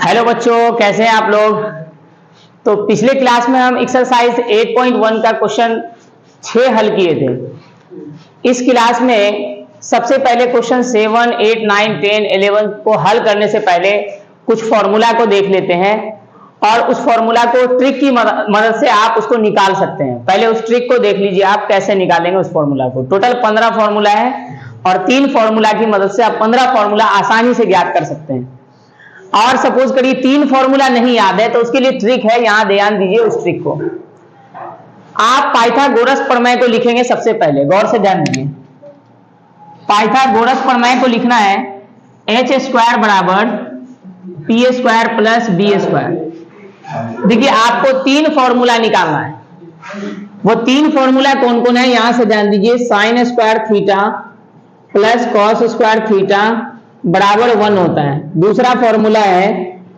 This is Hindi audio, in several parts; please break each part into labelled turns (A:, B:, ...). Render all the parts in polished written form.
A: हेलो बच्चों, कैसे हैं आप लोग। तो पिछले क्लास में हम एक्सरसाइज 8.1 का क्वेश्चन 6 हल किए थे। इस क्लास में सबसे पहले क्वेश्चन 7, 8, 9, 10, 11 को हल करने से पहले कुछ फॉर्मूला को देख लेते हैं और उस फॉर्मूला को ट्रिक की मदद से आप उसको निकाल सकते हैं। पहले उस ट्रिक को देख लीजिए, आप कैसे निकालेंगे उस फॉर्मूला को। टोटल 15 फॉर्मूला है और 3 फॉर्मूला की मदद से आप 15 फॉर्मूला आसानी से ज्ञात कर सकते हैं। और सपोज करिए 3 फॉर्मूला नहीं याद है तो उसके लिए ट्रिक है, यहां ध्यान दीजिए उस ट्रिक को। आप पाइथागोरस प्रमेय को लिखेंगे सबसे पहले, गौर से ध्यान दीजिए। पाइथागोरस प्रमेय को लिखना है एच स्क्वायर बराबर P square plus B square. देखिए आपको 3 फॉर्मूला निकालना है। वो 3 फॉर्मूला कौन कौन है, यहां से ध्यान दीजिए। Sine square theta plus cos square theta बराबर 1 होता है। दूसरा फॉर्मूला है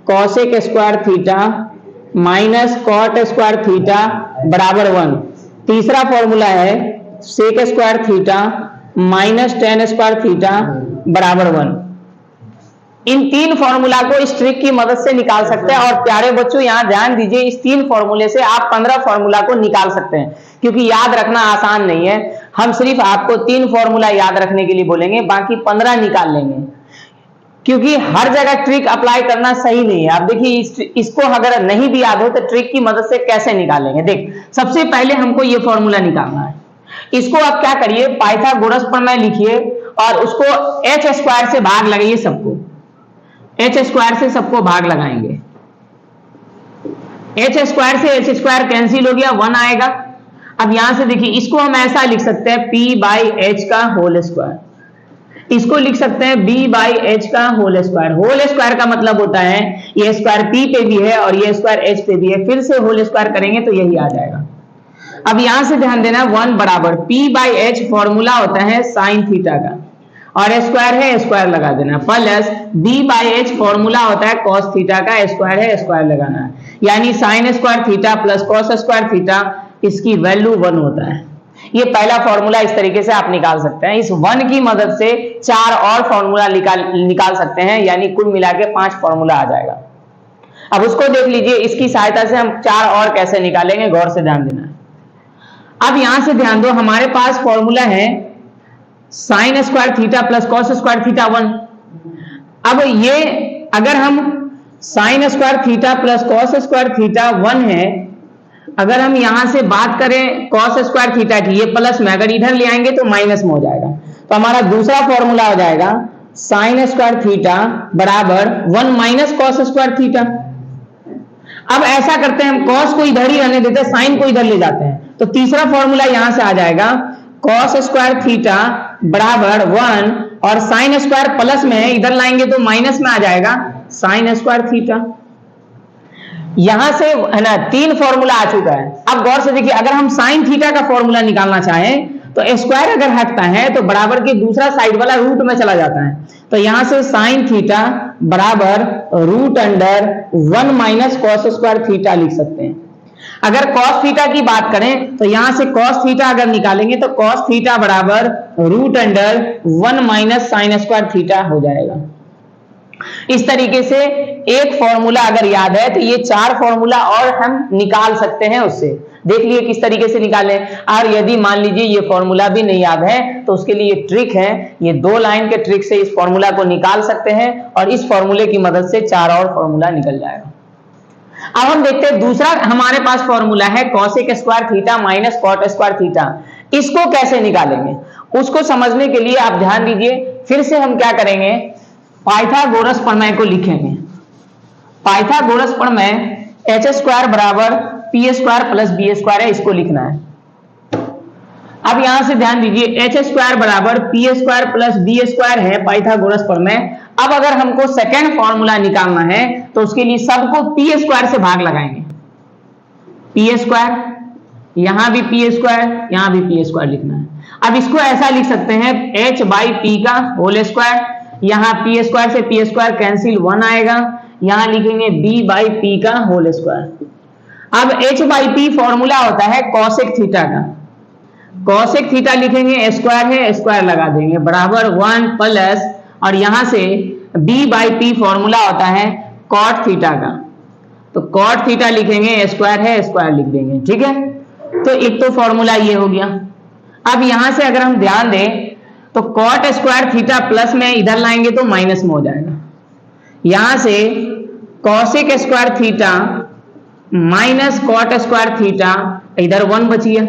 A: cosec square theta minus cot square theta बराबर 1। तीसरा फॉर्मूला है sec square theta minus tan square theta बराबर 1। इन 3 फॉर्मूला को इस ट्रिक की मदद से निकाल सकते हैं। और प्यारे बच्चों यहां ध्यान दीजिए, इस 3 फॉर्मूले से आप 15 फॉर्मूला को निकाल सकते हैं, क्योंकि याद रखना आसान नहीं है। हम सिर्फ आपको 3 फॉर्मूला याद रखने के लिए बोलेंगे, बाकी 15 निकाल लेंगे, क्योंकि हर जगह ट्रिक अप्लाई करना सही नहीं है। आप देखिए इसको अगर नहीं भी याद हो तो ट्रिक की मदद से कैसे निकालेंगे। देख, सबसे पहले हमको ये फॉर्मूला निकालना है। इसको आप क्या करिए, पाइथागोरस प्रमेय लिखिए और उसको एच स्क्वायर से भाग लगाइए। सबको एच स्क्वायर से सबको भाग लगाएंगे। एच स्क्वायर से एच स्क्वायर कैंसिल हो गया, 1 आएगा। अब यहां से देखिए इसको हम ऐसा लिख सकते हैं पी बाई एच का होल स्क्वायर। इसको लिख सकते हैं b बाई एच का होल स्क्वायर। होल स्क्वायर का मतलब होता है ये स्क्वायर p पे भी है और ये स्क्वायर h पे भी है, फिर से होल स्क्वायर करेंगे तो यही आ जाएगा। अब यहां से ध्यान देना 1 बराबर p बाई एच फॉर्मूला होता है साइन थीटा का और स्क्वायर है स्क्वायर लगा देना, plus b by H formula होता है कॉस थीटा का, स्क्वायर है स्क्वायर लगाना है, यानी sign square theta plus cos square theta, इसकी वैल्यू 1 होता है। ये पहला फॉर्मूला इस तरीके से आप निकाल सकते हैं। इस 1 की मदद से 4 और फॉर्मूला निकाल सकते हैं, यानी कुल मिला के 5 फॉर्मूला आ जाएगा। अब उसको देख लीजिए, इसकी सहायता से हम 4 और कैसे निकालेंगे, गौर से ध्यान देना। अब यहां से ध्यान दो, हमारे पास फॉर्मूला है sign square theta plus cos square theta 1। अब ये अगर हम sign square theta plus cos square theta 1 है, अगर हम यहां से बात करें कॉस स्क्वायर थीटा की, ये प्लस में अगर इधर ले आएंगे तो माइनस में हो जाएगा। तो हमारा दूसरा फॉर्मूला हो जाएगा साइन स्क्वायर थीटा बराबर 1 माइनस कॉस स्क्वायर थीटा। अब ऐसा करते हैं, हम कॉस को इधर ही रहने देते हैं, साइन को इधर ले जाते हैं। तो तीसरा फॉर्मूला यहां से आ जाएगा कॉस स्क्वायर थीटा बराबर 1 और साइन स्क्वायर प्लस में है, इधर लाएंगे तो माइनस में आ जाएगा साइन स्क्वायर थीटा। यहां से है ना 3 फॉर्मूला आ चुका है। अब गौर से देखिए, अगर हम साइन थीटा का फॉर्मूला निकालना चाहें तो स्क्वायर अगर हटता है तो बराबर के दूसरा साइड वाला रूट में चला जाता है। तो यहां से साइन थीटा बराबर root under 1 minus cos square theta लिख सकते हैं। अगर कॉस थीटा की बात करें तो यहां से कॉस थीटा अगर निकालेंगे तो कॉस थीटा बराबर root under 1 minus sine square theta हो जाएगा। इस तरीके से एक फॉर्मूला अगर याद है तो ये 4 फॉर्मूला और हम निकाल सकते हैं उससे। देख लिए किस तरीके से निकालें। और यदि मान लीजिए ये फॉर्मूला भी नहीं याद है तो उसके लिए ट्रिक है, ये 2 लाइन के ट्रिक से इस फॉर्मूला को निकाल सकते हैं और इस फॉर्मूले की मदद से 4 और फॉर्मूला निकल जाएगा। अब हम देखते हैं दूसरा हमारे पास फॉर्मूला है cosec square theta minus cot square theta. इसको कैसे निकालेंगे उसको समझने के लिए आप ध्यान दीजिए। फिर से हम क्या करेंगे, पाइथागोरस प्रमेय को लिखेंगे। पाइथागोरस प्रमेय एच स्क्वायर बराबर P square plus B square है, इसको लिखना है। अब यहां से ध्यान दीजिए, एच स्क्वायर बराबर P square plus B square है पाइथागोरस प्रमेय। अब अगर हमको सेकेंड फॉर्मूला निकालना है तो उसके लिए सबको पी स्क्वायर से भाग लगाएंगे। पी स्क्वायर, यहां भी पी स्क्वायर, यहां भी पी स्क्वायर लिखना है। अब इसको ऐसा लिख सकते हैं एच बाई पी का होल स्क्वायर, यहां पी स्क्वायर से पी स्क्वायर कैंसिल 1 आएगा, यहां लिखेंगे b बाई पी का होल स्क्वायर। अब h बाई पी फॉर्मूला होता है कॉसेक थीटा का। कॉसेक थीटा लिखेंगे, स्क्वायर है स्क्वायर लगा देंगे बराबर 1 प्लस, और यहां से b बाई पी फॉर्मूला होता है कॉट थीटा का, तो कॉट थीटा लिखेंगे, स्क्वायर है स्क्वायर लिख देंगे, ठीक है। तो एक तो फॉर्मूला ये हो गया। अब यहां से अगर हम ध्यान दें तो कॉट स्क्वायर थीटा प्लस में इधर लाएंगे तो माइनस में हो जाएगा। यहां से cosec square theta minus cot square theta, इधर 1 बची है।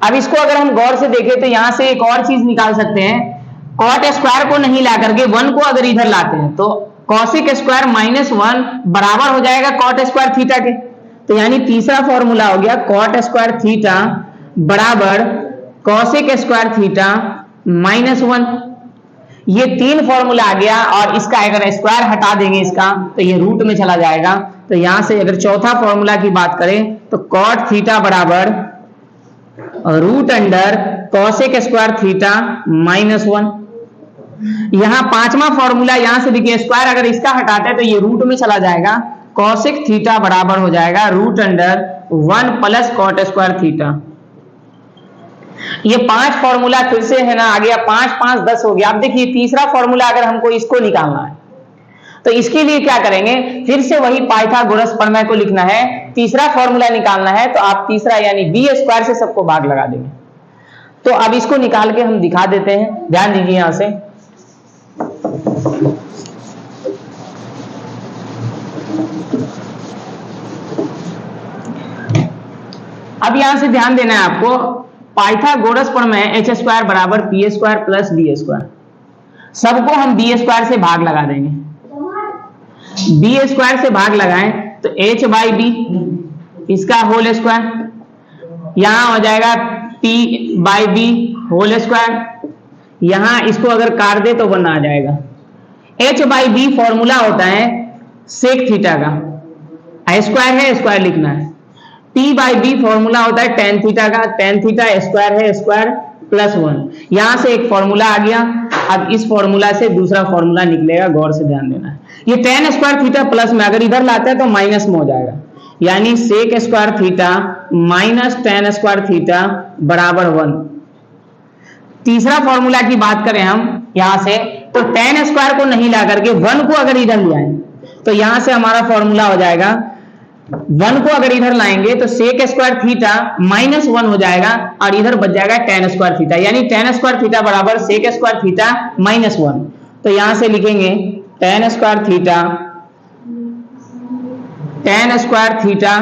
A: अब इसको अगर हम गौर से देखें तो यहां से एक और चीज निकाल सकते हैं, कॉट स्क्वायर को नहीं ला करके 1 को अगर इधर लाते हैं तो कॉसेक स्क्वायर माइनस 1 बराबर हो जाएगा कॉट स्क्वायर थीटा के। तो यानी तीसरा फॉर्मूला हो गया कॉट स्क्वायर थीटा बराबर कॉसेक स्क्वायर थीटा माइनस 1। ये 3 फॉर्मूला आ गया, और इसका अगर स्क्वायर हटा देंगे इसका तो ये रूट में चला जाएगा। तो यहां से अगर चौथा फॉर्मूला की बात करें तो कॉट थीटा बराबर root under cosec square theta minus 1। यहां पांचवा फॉर्मूला, यहां से देखिए स्क्वायर अगर इसका हटाते हैं तो ये रूट में चला जाएगा, कॉसेक थीटा बराबर हो जाएगा root under 1 plus cot square theta. ये 5 फॉर्मूला फिर से है ना आ गया, 5 5 10 हो गया। अब देखिए तीसरा फॉर्मूला अगर हमको इसको निकालना है तो इसके लिए क्या करेंगे, फिर से वही पाइथागोरस प्रमेय को लिखना है। तीसरा फॉर्मूला निकालना है तो आप तीसरा यानी बी स्क्वायर से सबको भाग लगा देंगे। तो अब इसको निकाल के हम दिखा देते हैं, ध्यान दीजिए यहां से। अब यहां से ध्यान देना है आपको, पाइथागोरस प्रमेय एच स्क्वायर बराबर P square plus D square, सबको हम बी स्क्वायर से भाग लगा देंगे। बी स्क्वायर से भाग लगाएं तो एच बाई बी, इसका होल स्क्वायर, यहां हो जाएगा p by b whole square, यहां इसको अगर काट दे तो 1 आ जाएगा। एच बाई बी फॉर्मूला होता है सेक थीटा का, स्क्वायर है स्क्वायर लिखना है। पी बाई बी फॉर्मूला होता है टेन थीटा का, टेन थीटा स्क्वायर है स्क्वायर प्लस 1। यहां से एक फॉर्मूला आ गया। अब इस फॉर्मूला से दूसरा फॉर्मूला निकलेगा, गौर से ध्यान देना है। ये टेन स्क्वायर थीटा प्लस में अगर इधर लाते हैं तो माइनस में हो जाएगा, यानी sec square theta minus tan square theta बराबर 1। तीसरा फॉर्मूला की बात करें हम यहां से, तो टेन स्क्वायर को नहीं ला करके 1 को अगर इधर ले आए तो यहां से हमारा फॉर्मूला हो जाएगा, 1 को अगर इधर लाएंगे तो सेक स्क्वायर थीटा माइनस 1 हो जाएगा, और इधर बच जाएगा टेन स्क्वायर थीटा, यानी टेन स्क्वायर थीटा बराबर सेक स्क्वायर थीटा माइनस 1। तो यहां से लिखेंगे टेन स्क्वायर थीटा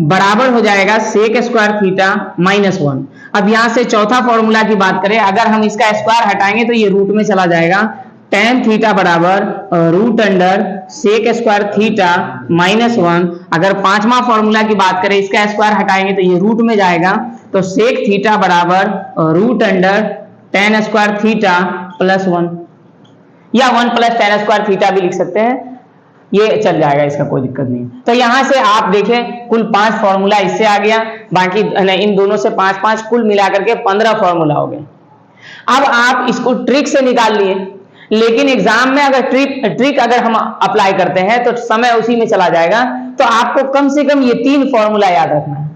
A: बराबर हो जाएगा सेक स्क्वायर थीटा माइनस 1। अब यहां से चौथा फॉर्मूला की बात करें, अगर हम इसका स्क्वायर हटाएंगे तो ये रूट में चला जाएगा, टेन थीटा बराबर root under sec square theta minus 1। अगर पांचवा फॉर्मूला की बात करें, इसका स्क्वायर हटाएंगे तो ये रूट में जाएगा, तो सेक थीटा बराबर root under tan square theta plus 1, या 1 प्लस टेन स्क्वायर थीटा भी लिख सकते हैं, ये चल जाएगा, इसका कोई दिक्कत नहीं। तो यहां से आप देखें कुल 5 फॉर्मूला इससे आ गया, बाकी इन दोनों से 5 5 कुल मिलाकर के 15 फॉर्मूला हो गए। अब आप इसको ट्रिक से निकाल लिए, लेकिन एग्जाम में अगर ट्रिक अगर हम अप्लाई करते हैं तो समय उसी में चला जाएगा। तो आपको कम से कम ये 3 फॉर्मूला याद रखना है,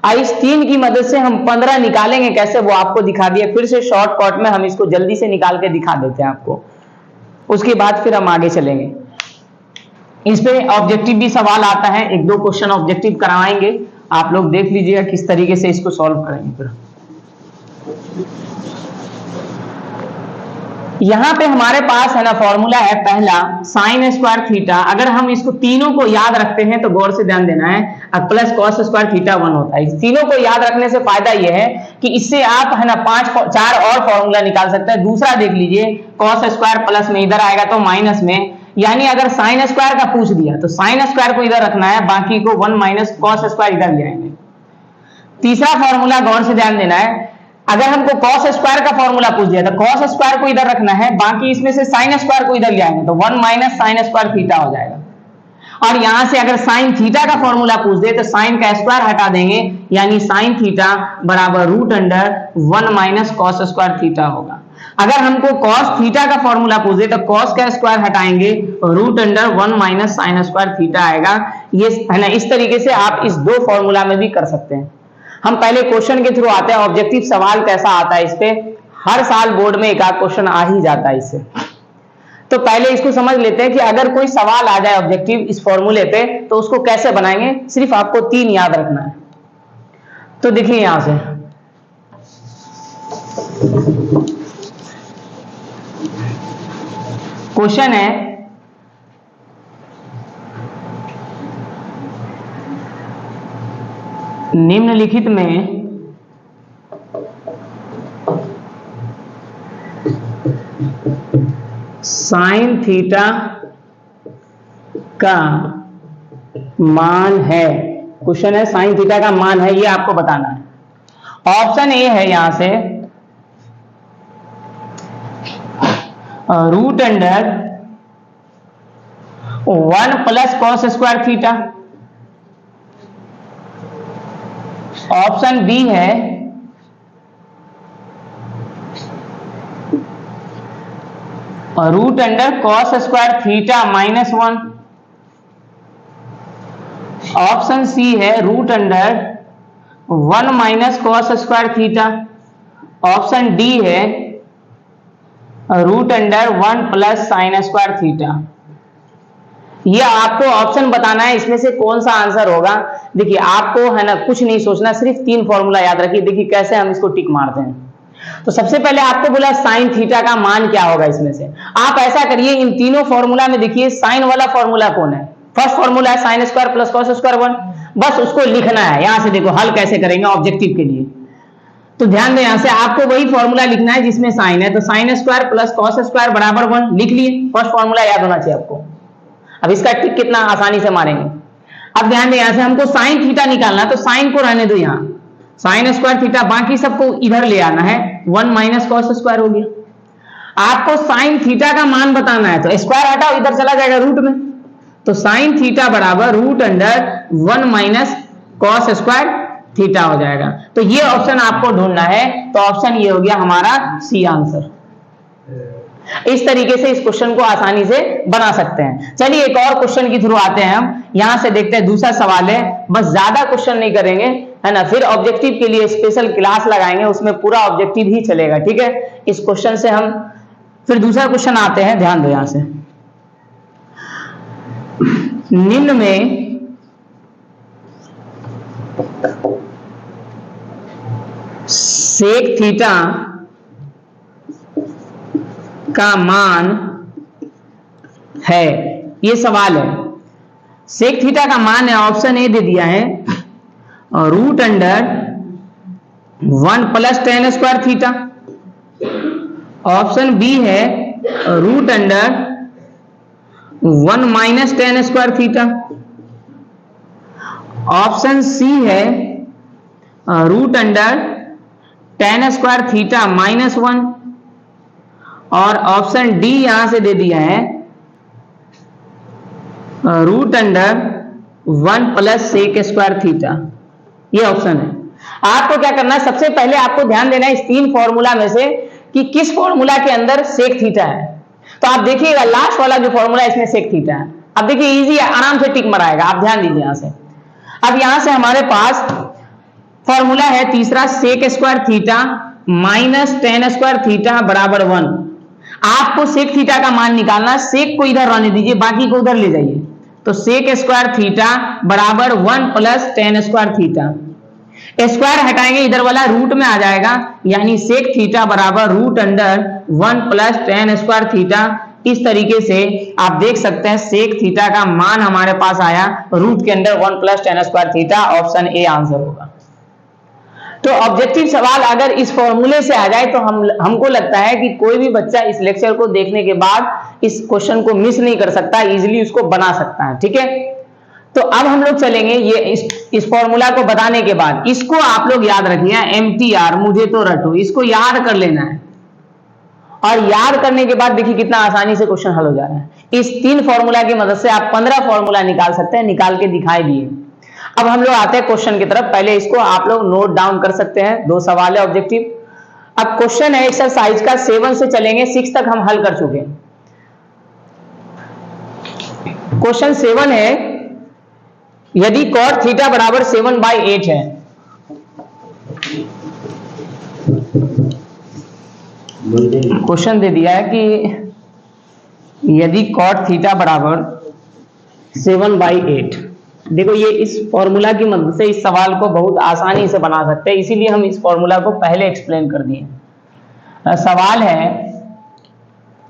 A: और इस 3 की मदद से हम 15 निकालेंगे कैसे वो आपको दिखा दिया। फिर से शॉर्टकट में हम इसको जल्दी से निकाल के दिखा देते हैं आपको, उसके बाद फिर हम आगे चलेंगे। इस पे ऑब्जेक्टिव भी सवाल आता है, 1-2 क्वेश्चन ऑब्जेक्टिव करवाएंगे, आप लोग देख लीजिएगा किस तरीके से इसको सॉल्व करेंगे। फिर यहां पे हमारे पास है ना फॉर्मूला है पहला साइन स्क्वायर थीटा। अगर हम इसको तीनों को याद रखते हैं तो गौर से ध्यान देना है, प्लस कॉस स्क्वायर थीटा 1 होता है। इस तीनों को याद रखने से फायदा यह है कि इससे आप है ना 4 और फॉर्मूला निकाल सकते हैं। दूसरा देख लीजिए, कॉस स्क्वायर प्लस में इधर आएगा तो माइनस में, यानी अगर साइन स्क्वायर का पूछ दिया तो साइन स्क्वायर को इधर रखना है, बाकी को 1 माइनस कॉस स्क्वायर इधर ले आएंगे। तीसरा फॉर्मूला गौर से ध्यान देना है, अगर हमको कॉस स्क्वायर का फॉर्मूला पूछ दिया तो कॉस स्क्वायर को इधर रखना है, बाकी इसमें से साइन स्क्वायर को इधर ले आएंगे तो 1 माइनस साइन स्क्वायर थीटा हो जाएगा। और यहां से अगर साइन थीटा का फॉर्मूला पूछ दे तो साइन का स्क्वायर हटा देंगे, यानी साइन थीटा बराबर root under 1 minus cos square theta होगा। अगर हमको कॉस थीटा का फॉर्मूला पूछ दे तो कॉस का स्क्वायर हटाएंगे, root under 1 minus sine square theta आएगा। ये है ना, इस तरीके से आप इस 2 फॉर्मूला में भी कर सकते हैं। हम पहले क्वेश्चन के थ्रू आते हैं, ऑब्जेक्टिव सवाल कैसा आता है इस पे। हर साल बोर्ड में एक आध क्वेश्चन आ ही जाता है इससे। तो पहले इसको समझ लेते हैं कि अगर कोई सवाल आ जाए ऑब्जेक्टिव इस फॉर्मूले पे तो उसको कैसे बनाएंगे। सिर्फ आपको 3 याद रखना है। तो देखिए यहां से क्वेश्चन है निम्नलिखित में साइन थीटा का मान है। क्वेश्चन है साइन थीटा का मान है, ये आपको बताना है। ऑप्शन ए है यहां से root under 1 plus cos square theta. Option B है root under cos square theta -1। Option C है root under 1 minus cos square theta. Option D है root under 1 plus sine square theta. ये आपको ऑप्शन बताना है, इसमें से कौन सा आंसर होगा। देखिए आपको है ना कुछ नहीं सोचना, सिर्फ 3 फॉर्मूला याद रखिए। देखिए कैसे हम इसको टिक मारते हैं। तो सबसे पहले आपको बोला साइन थीटा का मान क्या होगा। इसमें से आप ऐसा करिए, इन तीनों फॉर्मूला में देखिए साइन वाला फॉर्मूला कौन है। फर्स्ट फॉर्मूला है sine square plus cos square 1। बस उसको लिखना है। यहां से देखो हल कैसे करेंगे ऑब्जेक्टिव के लिए। तो ध्यान दें, यहां से आपको वही फॉर्मूला लिखना है जिसमें साइन है। तो sine square plus cos square बराबर 1 लिख लिए। फर्स्ट फॉर्मूला याद होना चाहिए आपको। अब इसका टिक कितना आसानी से मारेंगे। अब ध्यान दें, यहां से हमको साइन थीटा निकालना, तो साइन को रहने दो यहां, साइन स्क्वायर थीटा, बाकी सबको इधर ले आना है। 1 माइनस कॉस स्क्वायर हो गया। आपको साइन थीटा का मान बताना है, तो स्क्वायर हटाओ, इधर चला जाएगा रूट में। तो साइन थीटा बराबर root under 1 minus cos square theta हो जाएगा। तो ये ऑप्शन आपको ढूंढना है। तो ऑप्शन ये हो गया हमारा सी आंसर। इस तरीके से इस क्वेश्चन को आसानी से बना सकते हैं। चलिए एक और क्वेश्चन की थ्रू आते हैं हम। यहां से देखते हैं, दूसरा सवाल है, बस ज्यादा क्वेश्चन नहीं करेंगे है ना, फिर ऑब्जेक्टिव के लिए स्पेशल क्लास लगाएंगे, उसमें पूरा ऑब्जेक्टिव ही चलेगा। ठीक है, इस क्वेश्चन से हम फिर दूसरा क्वेश्चन आते हैं। ध्यान दो, यहां से निम्न में सेक थीटा का मान है, ये सवाल है। सेक थीटा का मान है, ऑप्शन ए दे दिया है root under 1 plus tan square theta. Option B है root under 1 minus tan square theta. Option C है root under tan square theta -1। और ऑप्शन डी यहां से दे दिया है root under 1 plus sec square theta. ये ऑप्शन है। आपको क्या करना है, सबसे पहले आपको ध्यान देना है इस 3 फॉर्मूला में से कि किस फॉर्मूला के अंदर सेक थीटा है। तो आप देखिएगा लास्ट वाला जो फॉर्मूला है इसमें सेक थीटा है। अब देखिए इजी है, आराम से टिक मराएगा। आप ध्यान दीजिए यहां से। अब यहां से हमारे पास फॉर्मूला है तीसरा, sec square theta minus tan square theta बराबर 1। आपको सेक थीटा का मान निकालना, सेक को इधर रहने दीजिए, बाकी को उधर ले जाइए। तो सेक स्क्वायर थीटा बराबर 1 plus tan square theta. Square हटाएंगे, इधर वाला रूट में आ जाएगा, यानी सेक थीटा बराबर root under 1 plus tan square theta. इस तरीके से आप देख सकते हैं सेक थीटा का मान हमारे पास आया रूट के अंदर 1 plus tan square theta. Option A answer होगा। तो ऑब्जेक्टिव सवाल अगर इस फॉर्मूले से आ जाए तो हमको लगता है कि कोई भी बच्चा इस लेक्चर को देखने के बाद इस क्वेश्चन को मिस नहीं कर सकता, इजीली उसको बना सकता है। ठीक है, तो अब हम लोग चलेंगे ये इस फॉर्मूला को बताने के बाद इसको आप लोग याद रखिए, MTR मुझे तो रटो, इसको याद कर लेना है। और याद करने के बाद देखिए कितना आसानी से क्वेश्चन हल हो जा रहा है। इस 3 फॉर्मूला की मदद से आप 15 फॉर्मूला निकाल सकते हैं, निकाल के दिखाई दिए। अब हम लोग आते हैं क्वेश्चन की तरफ। पहले इसको आप लोग नोट डाउन कर सकते हैं, 2 सवाल है ऑब्जेक्टिव। अब क्वेश्चन है एक्सरसाइज का 7 से चलेंगे, 6 तक हम हल कर चुके हैं। क्वेश्चन 7 है, यदि cot थीटा बराबर 7/8 है, क्वेश्चन दे दिया है कि यदि cot थीटा बराबर 7/8। देखो ये इस फॉर्मूला की मदद से इस सवाल को बहुत आसानी से बना सकते हैं, इसीलिए हम इस फॉर्मूला को पहले एक्सप्लेन कर दिए। सवाल है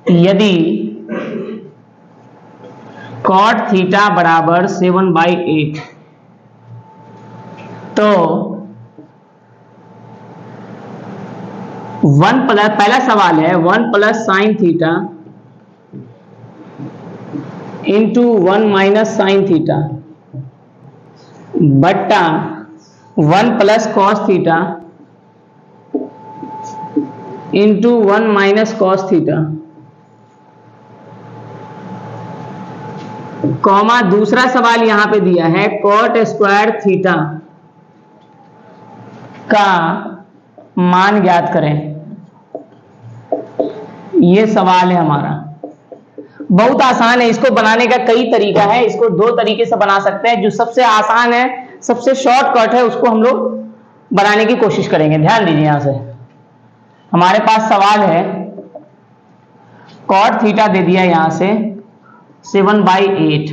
A: यदि cot थीटा बराबर 7/8 तो पहला सवाल है 1 plus sine theta into 1 minus sine theta बट्टा 1 plus cos theta into 1 minus cos theta, comma दूसरा सवाल यहां पे दिया है कॉट स्क्वायर थीटा का मान ज्ञात करें। ये सवाल है हमारा, बहुत आसान है। इसको बनाने का कई तरीका है, इसको दो तरीके से बना सकते हैं। जो सबसे आसान है, सबसे शॉर्टकट है, उसको हम लोग बनाने की कोशिश करेंगे। ध्यान दीजिए, यहां से हमारे पास सवाल है कॉट थीटा दे दिया यहां से 7/8।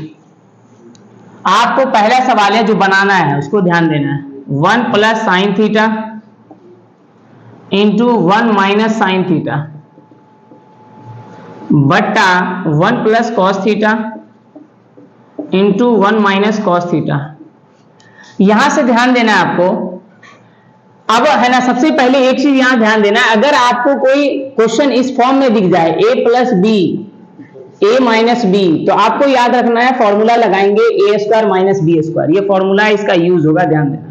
A: आपको पहला सवाल है जो बनाना है उसको ध्यान देना है। 1 plus sine theta into 1 minus sine theta बट्टा 1 plus cos theta into 1 minus cos theta. यहां से ध्यान देना है आपको। अब है ना, सबसे पहले एक चीज यहां ध्यान देना है, अगर आपको कोई क्वेश्चन इस फॉर्म में दिख जाए a plus b a minus b, तो आपको याद रखना है फॉर्मूला लगाएंगे a square minus b square. ये फॉर्मूला इसका यूज होगा, ध्यान देना।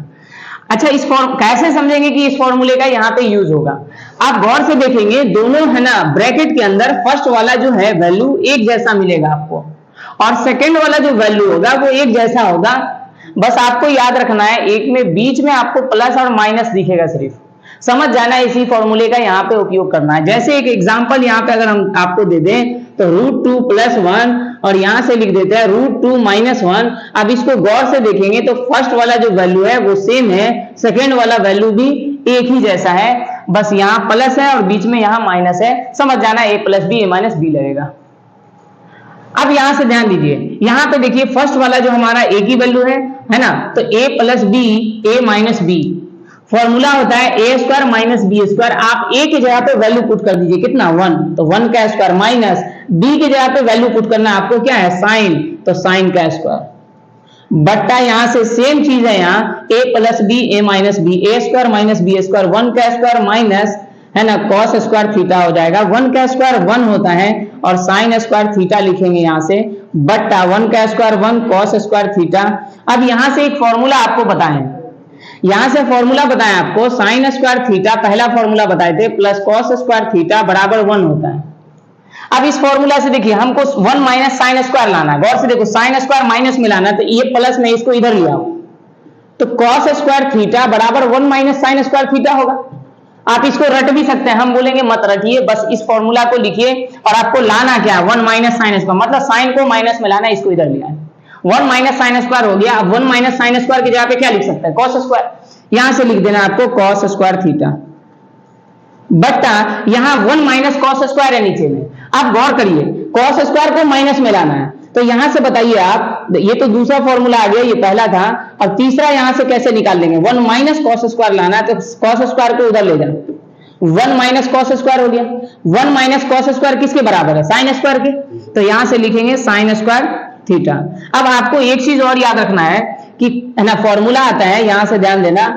A: अच्छा, इस फॉर्म कैसे समझेंगे कि इस फॉर्मूले का यहाँ पे यूज होगा? आप गौर से देखेंगे दोनों है ना ब्रैकेट के अंदर फर्स्ट वाला जो है वैल्यू एक जैसा मिलेगा आपको, और सेकंड वाला जो वैल्यू होगा वो एक जैसा होगा। बस आपको याद रखना है, एक में बीच में आपको प्लस और माइनस दिखेगा, सिर्फ समझ जाना है। इसी फॉर्मूले का यहाँ पे उपयोग करना है। जैसे एक एग्जांपल यहाँ पे अगर हम आपको दे दें तो √2 + 1 और यहां से लिख देते हैं √2 - 1। अब इसको गौर से देखेंगे तो फर्स्ट वाला जो वैल्यू है वो सेम है, सेकेंड वाला वैल्यू भी एक ही जैसा है, बस यहाँ प्लस है और बीच में यहाँ माइनस है। समझ जाना a + b a - b लगेगा। अब यहां से ध्यान दीजिए, यहां पे देखिए फर्स्ट वाला जो हमारा a की वैल्यू है ना, तो a + b a - b formula होता है a square minus b square. आप a की जगह पे वैल्यू पुट कर दीजिए, कितना 1, तो 1 का स्क्वायर माइनस b की जगह पे वैल्यू पुट करना है आपको, क्या है साइन, तो साइन का स्क्वायर बट्टा यहां से सेम चीज है, यहाँ a + b a - b a square minus b square 1 का स्क्वायर माइनस है ना कॉस स्क्वायर थीटा हो जाएगा। 1 का स्क्वायर 1 होता है और साइन स्क्वायर थीटा लिखेंगे यहां से बट्टा 1 का स्क्वायर 1 कॉस स्क्वायर थीटा। अब यहां से एक फॉर्मूला आपको बताएं, यहां से फॉर्मूला बताएं आपको, साइन स्क्वायर थीटा पहला फॉर्मूला बताए थे प्लस कॉस स्क्वायर थीटा बराबर 1 होता है। अब इस फॉर्मूला से देखिए हमको 1 माइनस साइन स्क्वायर लाना है। गौर से देखो, साइन स्क्वायर माइनस में लाना है, तो ये प्लस में इसको इधर लिया, तो कॉस स्क्वायर थीटा बराबर 1 माइनस साइन स्क्वायर थीटा होगा। आप इसको रट भी सकते हैं, हम बोलेंगे मत रटिए, बस इस फॉर्मूला को लिखिए और आपको लाना क्या है 1 माइनस साइन स्क्वायर, मतलब साइन को माइनस में लाना है, इसको इधर लिया है। 1 माइनस साइन स्क्वायर हो गया। अब 1 माइनस साइन स्क्वायर की जगह पे क्या लिख सकते हैं, कॉस स्क्वायर, यहां से लिख देना आपको कॉस स्क्वायर थीटा बट्टा यहां 1 माइनस कॉस स्क्वायर है नीचे में। आप गौर करिए, कॉस स्क्वायर को माइनस में लाना है, तो यहां से बताइए आप, ये तो दूसरा फॉर्मूला आ गया, ये पहला था, और तीसरा यहां से कैसे निकाल लेंगे, 1 माइनस कॉस स्क्वायर लाना है, तो कॉस स्क्वायर को उधर ले जाओ, 1 माइनस कॉस स्क्वायर हो गया। 1 माइनस कॉस स्क्वायर किसके बराबर है, साइन स्क्वायर के, तो यहां से लिखेंगे साइन स्क्वायर थीटा। अब आपको एक चीज और याद रखना है कि है ना फॉर्मूला आता है, यहां से ध्यान देना,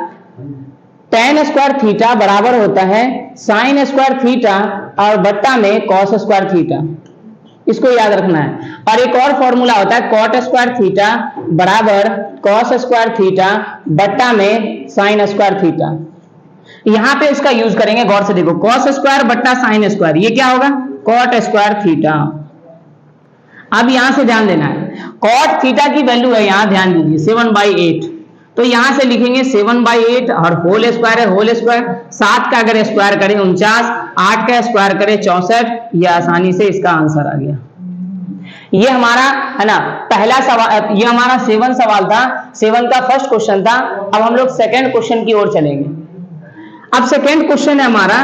A: tan स्क्वायर थीटा बराबर होता है साइन स्क्वायर थीटा और बट्टा में कॉस स्क्वायर थीटा, इसको याद रखना है। और एक और फॉर्मूला होता है कॉट स्क्वायर थीटा बराबर कॉस स्क्वायर थीटा बट्टा में साइन स्क्वायर थीटा। यहां पे इसका यूज करेंगे, गौर से देखो, कॉस स्क्वायर बट्टा साइन स्क्वायर, ये क्या होगा कॉट स्क्वायर थीटा। अब यहां से ध्यान देना है, कॉट थीटा की वैल्यू है, यहां ध्यान दीजिए 7/8, तो यहां से लिखेंगे 7/8 और होल स्क्वायर है, होल स्क्वायर 7 का अगर स्क्वायर करें 49, 8 का स्क्वायर करें 64, ये आसानी से इसका आंसर आ गया। ये हमारा है ना पहला सवाल, ये हमारा 7 सवाल था, 7 का फर्स्ट क्वेश्चन था। अब हम लोग सेकंड क्वेश्चन की ओर चलेंगे। अब सेकंड क्वेश्चन है हमारा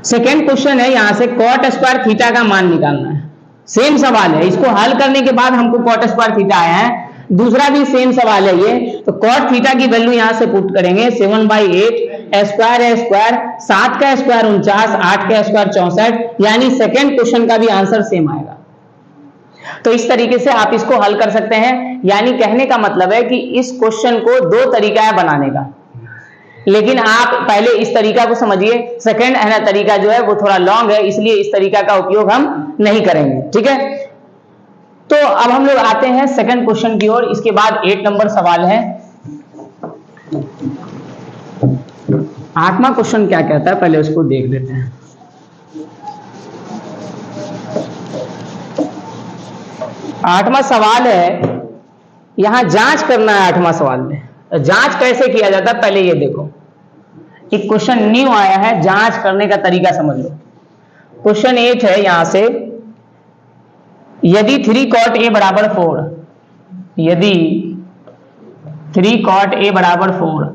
A: सेकेंड क्वेश्चन है, यहां से कॉट स्क्वायर थीटा का मान निकालना है। सेम सवाल है, इसको हल करने के बाद हमको कॉट स्क्वायर थीटा आया है। दूसरा भी सेम सवाल है ये, तो कॉट थीटा की वैल्यू यहां से पुट करेंगे 7/8 स्क्वायर है स्क्वायर, 7 का स्क्वायर 49, 8 का स्क्वायर 64, यानी सेकेंड क्वेश्चन का भी आंसर सेम आएगा। तो इस तरीके से आप इसको हल कर सकते हैं। यानी कहने का मतलब है कि इस क्वेश्चन को दो तरीका है बनाने का, लेकिन आप पहले इस तरीका को समझिए। सेकंड है ना तरीका जो है वो थोड़ा लॉन्ग है, इसलिए इस तरीका का उपयोग हम नहीं करेंगे, ठीक है। तो अब हम लोग आते हैं सेकंड क्वेश्चन की ओर। इसके बाद 8 नंबर सवाल है। 8वां क्वेश्चन क्या कहता है, पहले उसको देख लेते हैं। 8वां सवाल है, यहां जांच करना है। 8वां सवाल में जांच कैसे किया जाता है पहले ये देखो। एक क्वेश्चन न्यू आया है, जांच करने का तरीका समझ लो। क्वेश्चन 8 है यहां से, यदि 3 cot a बराबर 4, यदि 3 cot a बराबर 4,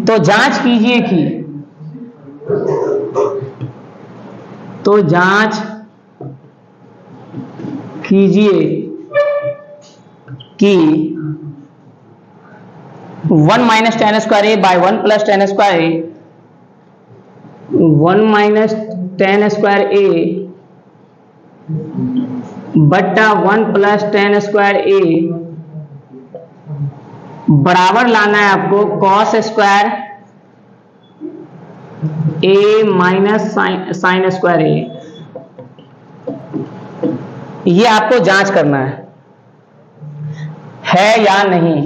A: तो जांच कीजिए कि 1 - tan square a by 1 + tan square a, 1 - tan square a बट्टा 1 + tan स्क्वायर a बराबर लाना है आपको cos square a minus sine square a। ये आपको जांच करना है या नहीं।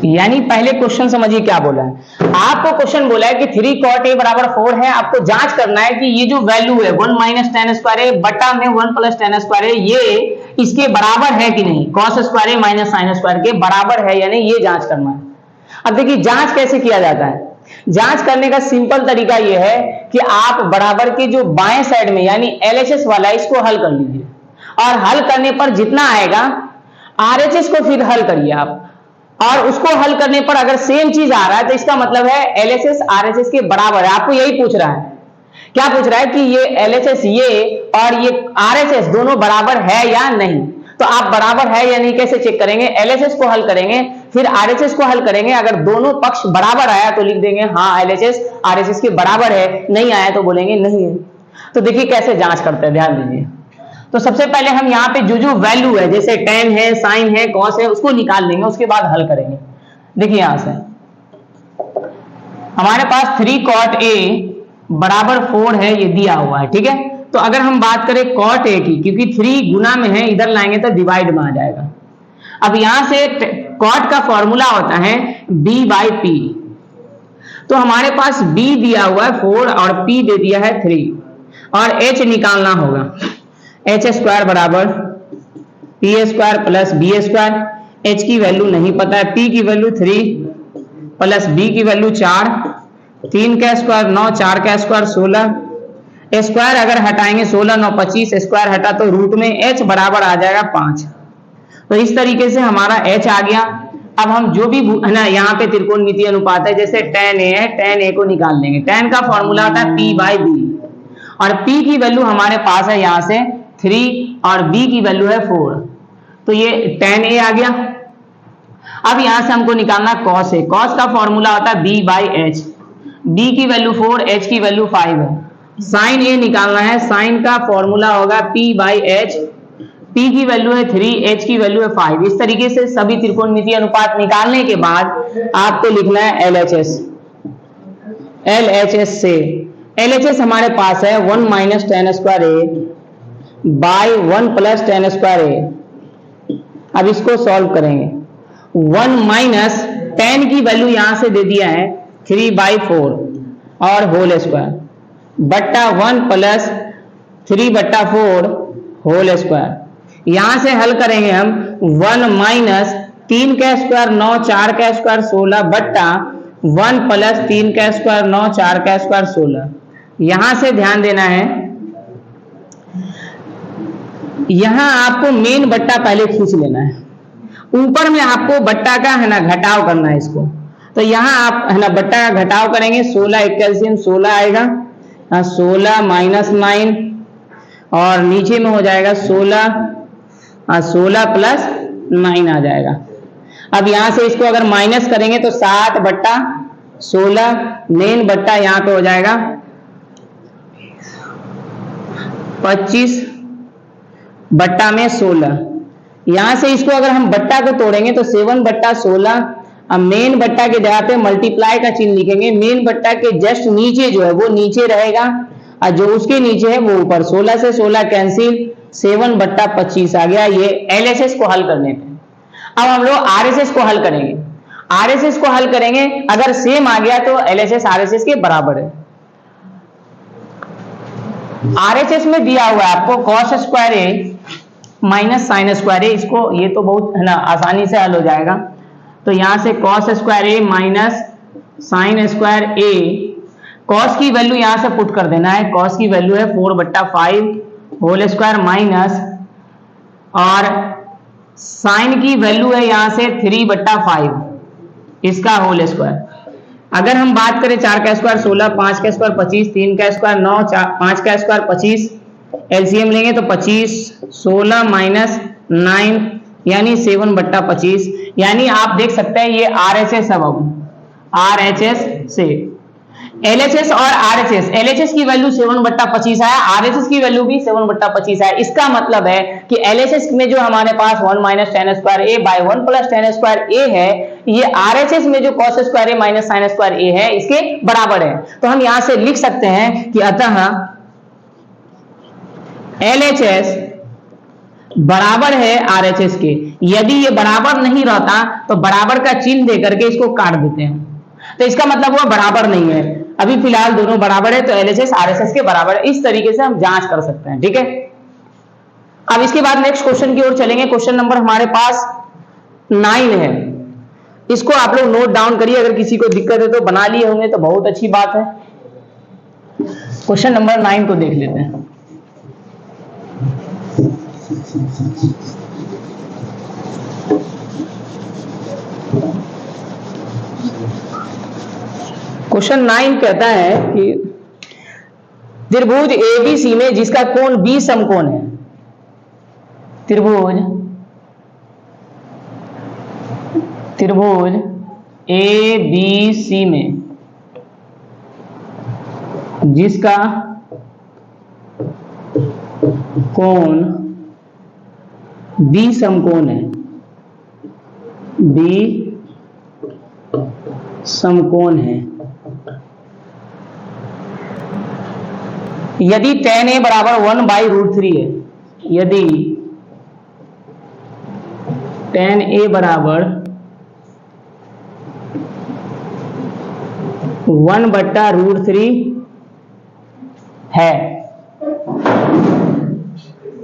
A: यानी पहले क्वेश्चन समझिए क्या बोला है। आपको क्वेश्चन बोला है कि 3 cot a बराबर 4 है, आपको जांच करना है कि ये जो वैल्यू है 1 - tan स्क्वायर a बटा में 1 + tan स्क्वायर a, ये इसके बराबर है कि नहीं, cos square a minus sine square के बराबर है या नहीं, ये जांच करना है। अब देखिए जांच कैसे किया जाता है। जांच करने का सिंपल तरीका यह है कि आप बराबर के जो बाएं साइड में यानी LHS वाला, इसको हल कर लीजिए, और हल करने पर जितना आएगा RHS को फिर हल करिए आप, और उसको हल करने पर अगर सेम चीज आ रहा है तो इसका मतलब है LHS RHS के बराबर है। आपको यही पूछ रहा है, क्या पूछ रहा है कि ये LHS ये और ये RHS दोनों बराबर है या नहीं। तो आप बराबर है या नहीं कैसे चेक करेंगे, LHS को हल करेंगे फिर RHS को हल करेंगे। अगर दोनों पक्ष बराबर आया तो लिख देंगे हाँ LHS RHS के बराबर है, नहीं आया तो बोलेंगे नहीं है। तो देखिए कैसे जांच करते हैं, ध्यान दीजिए। तो सबसे पहले हम यहाँ पे जो वैल्यू है, जैसे tan है, साइन है, cos है, उसको निकाल लेंगे, उसके बाद हल करेंगे। देखिए यहां से हमारे पास 3 cot a बराबर 4 है, ये दिया हुआ है, ठीक है। तो अगर हम बात करें cot a की, क्योंकि 3 गुना में है, इधर लाएंगे तो डिवाइड में आ जाएगा। अब यहां से cot का फॉर्मूला होता है b/p। तो हमारे पास b दिया हुआ है 4 और p दे दिया है 3, और h निकालना होगा। एच स्क्वायर बराबर P square plus B square. H की वैल्यू नहीं पता है, पी की वैल्यू 3 प्लस बी की वैल्यू 4, 3 का स्क्वायर 9, 4 का स्क्वायर 16, स्क्वायर अगर हटाएंगे 16 9 25, स्क्वायर हटा तो रूट में एच बराबर आ जाएगा 5। तो इस तरीके से हमारा एच आ गया। अब हम जो भी है ना यहाँ पे त्रिकोणमितीय अनुपात है, जैसे tan a है, tan a को निकाल लेंगे। tan का फॉर्मूला होता है p/b, और p की वैल्यू हमारे पास है यहाँ से 3 और b की वैल्यू है 4, तो ये tan a आ गया। अब यहां से हमको निकालना cos a। cos का फॉर्मूला होता है b/h, b की वैल्यू 4, h की वैल्यू 5 है। sin a निकालना है, sin का फॉर्मूला होगा p/h, p की वैल्यू है 3, h की वैल्यू है 5। इस तरीके से सभी त्रिकोणमितीय अनुपात निकालने के बाद आपको लिखना है LHS। LHS से LHS हमारे पास है 1 - tan square a by 1 + tan square a। अब इसको सॉल्व करेंगे। 1 - tan की वैल्यू यहां से दे दिया है 3/4 और होल स्क्वायर बट्टा 1 + 3/4 होल स्क्वायर। यहां से हल करेंगे हम 1 - 3 का स्क्वायर 9, 4 का स्क्वायर 16 बट्टा 1 + 3 का स्क्वायर 9, 4 का स्क्वायर 16। यहां से ध्यान देना है, यहां आपको मेन बट्टा पहले खींच लेना है, ऊपर में आपको बट्टा का है ना घटाव करना है इसको। तो यहाँ आप है ना बट्टा का घटाव करेंगे, 16 एल्सियम 16 आएगा, 16 माइनस 9 और नीचे में हो जाएगा 16 प्लस 9 आ जाएगा। अब यहां से इसको अगर माइनस करेंगे तो 7 बट्टा 16 मेन बट्टा यहां पे हो जाएगा 25 बट्टा में 16। यहां से इसको अगर हम बट्टा को तोड़ेंगे तो 7 बट्टा 16। अब मेन बट्टा के जगह पे मल्टीप्लाई का चिन्ह लिखेंगे, मेन बट्टा के जस्ट नीचे जो है वो नीचे रहेगा और जो उसके नीचे है वो ऊपर। 16 से 16 कैंसिल, 7 बट्टा 25 आ गया ये एलएचएस को हल करने पे। अब हम लोग आरएचएस को हल करेंगे। आरएचएस को हल करेंगे, अगर सेम आ गया तो एलएचएस आरएचएस के बराबर है। आरएचएस में दिया हुआ है आपको cos square A minus sine square ए, इसको ये तो बहुत है ना आसानी से हल हो जाएगा। तो यहां से cos square A minus sine square A, cos की वैल्यू यहां से पुट कर देना है, कॉस की वैल्यू है 4 बट्टा 5 होल स्क्वायर माइनस, और साइन की वैल्यू है यहां से 3 बट्टा 5 इसका होल स्क्वायर। अगर हम बात करें 4 का स्क्वायर 16, 5 का स्क्वायर 25, 3 का स्क्वायर 9, 5 का स्क्वायर 25, एलसीएम लेंगे तो 25, 16 माइनस 9 यानी 7 बट्टा 25, यानी आप देख सकते हैं ये आरएचएस है बाबू, आरएचएस से एलएचएस और आरएचएस, एलएचएस की वैल्यू 7 बट्टा 25 आया, आरएचएस की वैल्यू भी 7 बट्टा 25 आया। इसका मतलब है कि एलएचएस में जो हमारे पास 1 minus tan square A by 1 plus tan square A है, ये आरएचएस में जो cos square A minus sine square A है इसके बराबर है। तो हम यहां से लिख सकते हैं कि अतः एलएचएस बराबर है आरएचएस के। यदि ये बराबर नहीं रहता तो बराबर का चिन्ह देकर के इसको काट देते हैं, तो इसका मतलब वो बराबर नहीं है। अभी फिलहाल दोनों बराबर है तो एलएचएस आरएचएस के बराबर है। इस तरीके से हम जांच कर सकते हैं, ठीक है। अब इसके बाद नेक्स्ट क्वेश्चन की ओर चलेंगे। क्वेश्चन नंबर हमारे पास 9 है, इसको आप लोग नोट डाउन करिए, अगर किसी को दिक्कत है तो बना लिए होंगे तो बहुत अच्छी बात है। क्वेश्चन नंबर 9 को देख लेते हैं। क्वेश्चन 9 कहता है कि त्रिभुज एबीसी में जिसका कोण बी समकोण है, त्रिभुज एबीसी में जिसका कोण बी समकोण है, बी समकोण है, यदि tan a बराबर 1/√3 है, यदि tan a बराबर 1/√3 है,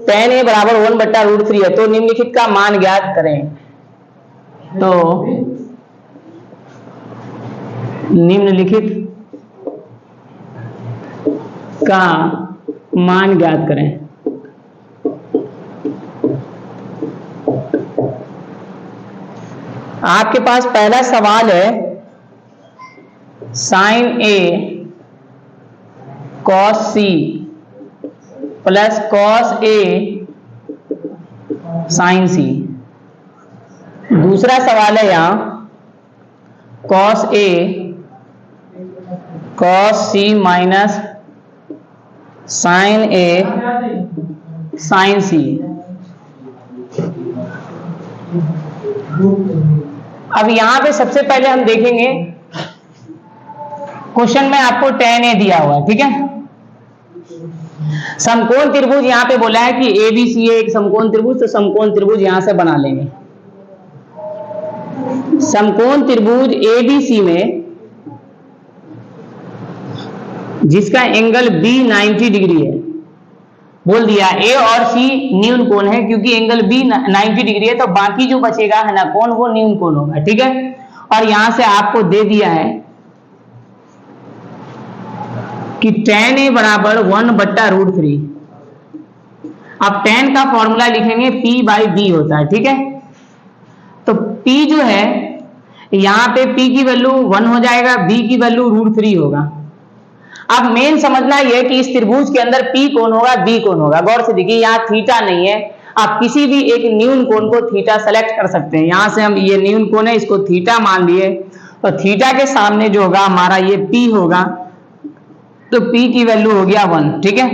A: tan a बराबर 1/√3 है, तो निम्नलिखित का मान ज्ञात करें। तो निम्नलिखित का मान ज्ञात करें। आपके पास पहला सवाल है sign A cos C plus cos A sign सी। दूसरा सवाल है यहां cos A cos C minus sign A sign सी। अब यहां पे सबसे पहले हम देखेंगे, क्वेश्चन में आपको tan a दिया हुआ है, ठीक है। समकोण त्रिभुज यहां पे बोला है कि एबीसी है एक समकोण त्रिभुज, तो समकोण त्रिभुज यहां से बना लेंगे। समकोण त्रिभुज एबीसी में जिसका एंगल बी 90 डिग्री है, बोल दिया ए और सी न्यून कोण है, क्योंकि एंगल बी 90 डिग्री है तो बाकी जो बचेगा है ना कोण वो न्यून कोण होगा, ठीक है। और यहां से आपको दे दिया है कि tan a बराबर 1/√3। अब tan का फॉर्मूला लिखेंगे p/b होता है, ठीक है। तो p जो है यहाँ पे p की वैल्यू 1 हो जाएगा, b की वैल्यू √3 होगा। अब मेन समझना यह कि इस त्रिभुज के अंदर p कौन होगा, b कौन होगा। गौर से देखिए, यहाँ थीटा नहीं है, आप किसी भी एक न्यून कोण को थीटा सेलेक्ट कर सकते हैं। यहां से हम ये न्यून कोण है इसको थीटा मान लिए, तो थीटा के सामने जो होगा हमारा ये p होगा, तो p की वैल्यू हो गया 1, ठीक है,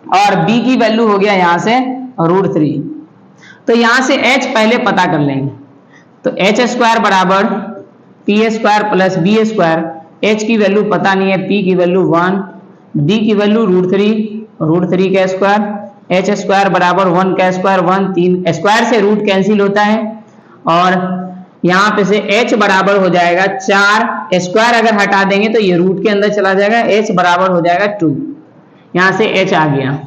A: और b की वैल्यू हो गया यहां से √3। तो यहां से h पहले पता कर लेंगे, तो h स्क्वायर बराबर p square plus b square. h की वैल्यू पता नहीं है, p की वैल्यू 1, b की वैल्यू √3 का स्क्वायर, h स्क्वायर बराबर 1 का स्क्वायर 1, 3 स्क्वायर से रूट कैंसिल होता है, और यहाँ पे से h बराबर हो जाएगा 4, स्क्वायर अगर हटा देंगे तो ये रूट के अंदर चला जाएगा, h बराबर हो जाएगा 2। यहाँ से h आ गया।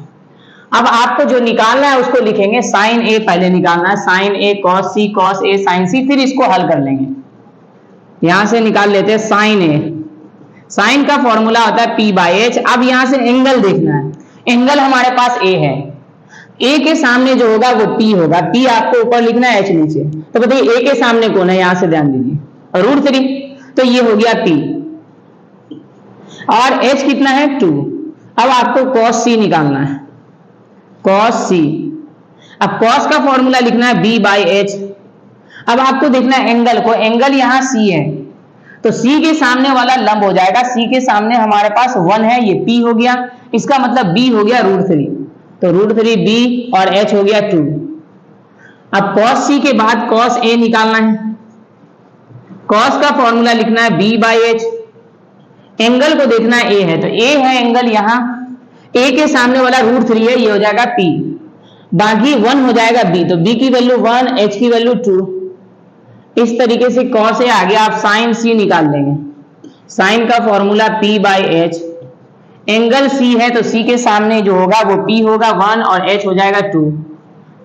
A: अब आपको जो निकालना है उसको लिखेंगे साइन a, पहले निकालना है sine a cos a sine c, फिर इसको हल कर लेंगे। यहां से निकाल लेते हैं साइन a। साइन का फॉर्मूला होता है p/h। अब यहां से एंगल देखना है, एंगल हमारे पास a है, a के सामने जो होगा वो p होगा, p आपको ऊपर लिखना है, h नीचे। तो बताइए a के सामने कौन है, यहां से ध्यान दीजिए √3, तो ये हो गया p, और h कितना है 2। अब आपको cos c निकालना है, cos c। अब cos का फॉर्मूला लिखना है b/h। अब आपको देखना है एंगल को, एंगल यहाँ c है, तो c के सामने वाला लंब हो जाएगा, c के सामने हमारे पास 1 है, ये p हो गया, इसका मतलब b हो गया √3, तो √3b और h हो गया 2। अब cos c के बाद cos a निकालना है, cos का फॉर्मूला लिखना है b/h। एंगल को देखना है a है, तो a है एंगल यहाँ, a के सामने वाला √3 है, ये हो जाएगा p, बाकी 1 हो जाएगा b, तो b की वैल्यू 1, h की वैल्यू 2। इस तरीके से cos a आ गया। आप sin c निकाल लेंगे, sin का फॉर्मूला p/h, एंगल c है तो c के सामने जो होगा वो p होगा 1 और h हो जाएगा 2,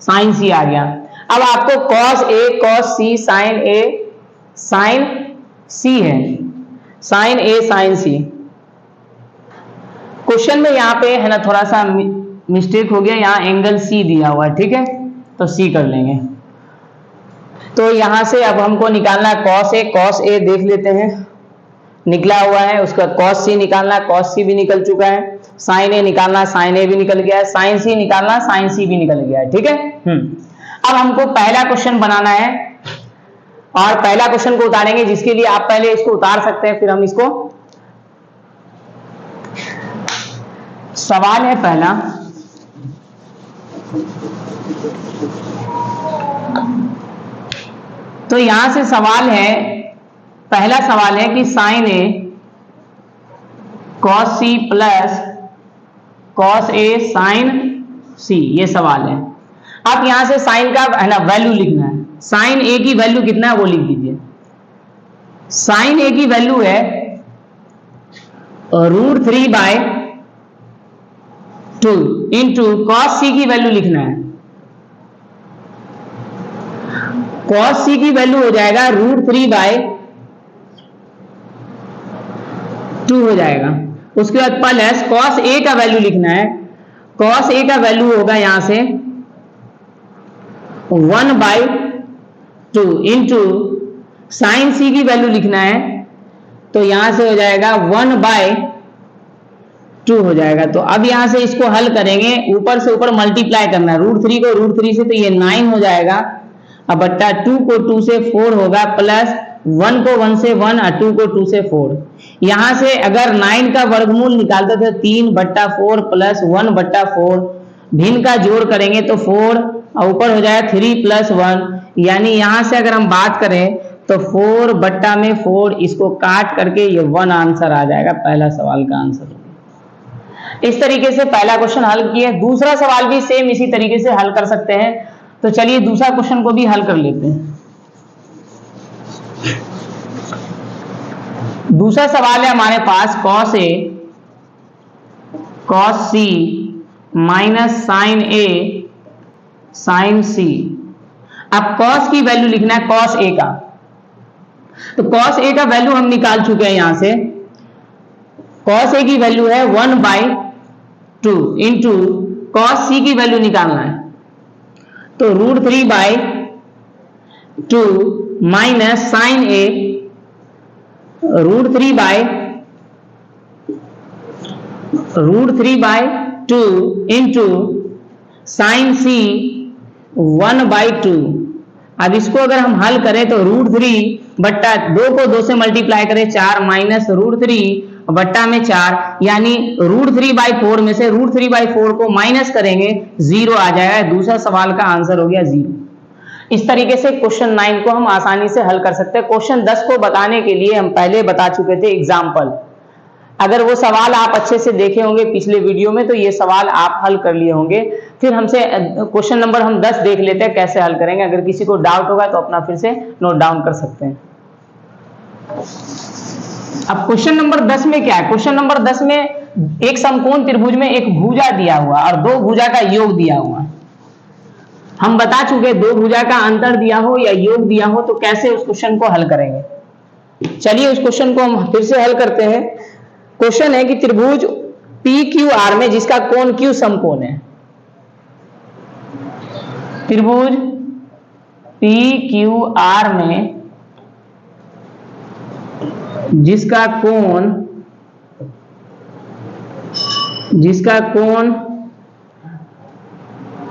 A: sin c आ गया। अब आपको cos a cos c sin a sin c है, sin a sin c। Question में यहाँ पे है ना थोड़ा सा मिस्टेक हो गया, यहाँ एंगल c दिया हुआ है, ठीक है, तो c कर लेंगे। तो यहां से अब हमको निकालना है cos a देख लेते हैं, निकला हुआ है, उसका cos c निकालना, cos c भी निकल चुका है, sin a निकालना, sin a भी निकल गया है, sin c निकालना, sin c भी निकल गया है, ठीक है। अब हमको पहला क्वेश्चन बनाना है, और पहला क्वेश्चन को उतारेंगे, जिसके लिए आप पहले इसको उतार सकते हैं, फिर हम इसको, सवाल है पहला, तो यहां से सवाल है, पहला सवाल है कि sin a cos c plus cos a sin c, ये सवाल है। आप यहां से sin का है ना वैल्यू लिखना है, sin a की वैल्यू कितना है वो लिख दीजिए। sin a की वैल्यू है √3/2 इंटू cos c की वैल्यू लिखना है, cos c की वैल्यू हो जाएगा √3/2 हो जाएगा। उसके बाद प्लस cos a का वैल्यू लिखना है, cos a का वैल्यू होगा यहां से 1/2 इंटू sin c की वैल्यू लिखना है, तो यहां से हो जाएगा 1/2 हो जाएगा। तो अब यहां से इसको हल करेंगे, ऊपर से ऊपर मल्टीप्लाई करना है, √3 को √3 से, तो ये 9 हो जाएगा, अब बट्टा 2 को 2 से 4 होगा, प्लस 1 को 1 से 1 और 2 को 2 से 4। यहां से अगर 9 का वर्गमूल निकालते थे 3/4 प्लस 1/4, भिन्न का जोड़ करेंगे तो 4 और ऊपर हो जाएगा 3 + 1, यानी यहां से अगर हम बात करें तो 4/4, इसको काट करके ये 1 आंसर आ जाएगा, पहला सवाल का आंसर। इस तरीके से पहला क्वेश्चन हल किया। दूसरा सवाल भी सेम इसी तरीके से हल कर सकते हैं, तो चलिए दूसरा क्वेश्चन को भी हल कर लेते हैं। दूसरा सवाल है हमारे पास cos a cos c minus sin a sin c। अब cos की वैल्यू लिखना है, cos a का, तो cos a का वैल्यू हम निकाल चुके हैं। यहां से cos a की वैल्यू है 1/2 इंटू cos c की वैल्यू निकालना है, तो √3/2 माइनस साइन ए √3 बाय 2 इंटू साइन सी 1/2। अब इसको अगर हम हल करें तो √3 बट्टा 2 को 2 से मल्टीप्लाई करें 4 माइनस √3 बट्टा में 4, यानी √3/4 में से √3/4 को माइनस करेंगे 0 आ जाएगा। दूसरा सवाल का आंसर हो गया 0। इस तरीके से क्वेश्चन 9 को हम आसानी से हल कर सकते हैं। क्वेश्चन 10 को बताने के लिए हम पहले बता चुके थे एग्जाम्पल। अगर वो सवाल आप अच्छे से देखे होंगे पिछले वीडियो में तो ये सवाल आप हल कर लिए होंगे। फिर हमसे क्वेश्चन नंबर हम 10 देख लेते हैं कैसे हल करेंगे। अगर किसी को डाउट होगा तो अपना फिर से नोट डाउन कर सकते हैं। अब क्वेश्चन नंबर 10 में क्या है? क्वेश्चन नंबर 10 में एक समकोण त्रिभुज में एक भुजा दिया हुआ और दो भुजा का योग दिया हुआ। हम बता चुके दो भुजा का अंतर दिया हो या योग दिया हो तो कैसे उस क्वेश्चन को हल करेंगे। चलिए उस क्वेश्चन को हम फिर से हल करते हैं। क्वेश्चन है कि त्रिभुज PQR में जिसका कोण Q समकोण है, त्रिभुज PQR में जिसका कोण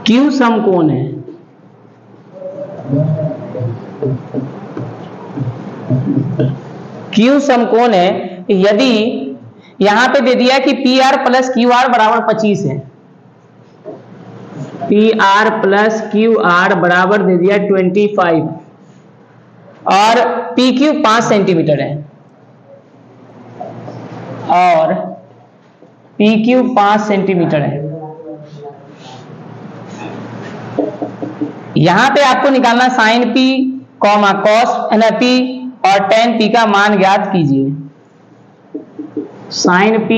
A: Q समकोण है, Q समकोण है। यदि यहां पे दे दिया कि PR प्लस QR बराबर 25 है, PR प्लस QR बराबर दे दिया 25 और PQ 5 सेंटीमीटर है और PQ 5 सेंटीमीटर है। यहां पे आपको निकालना साइन P, कॉस P और tan P का मान ज्ञात कीजिए। साइन P,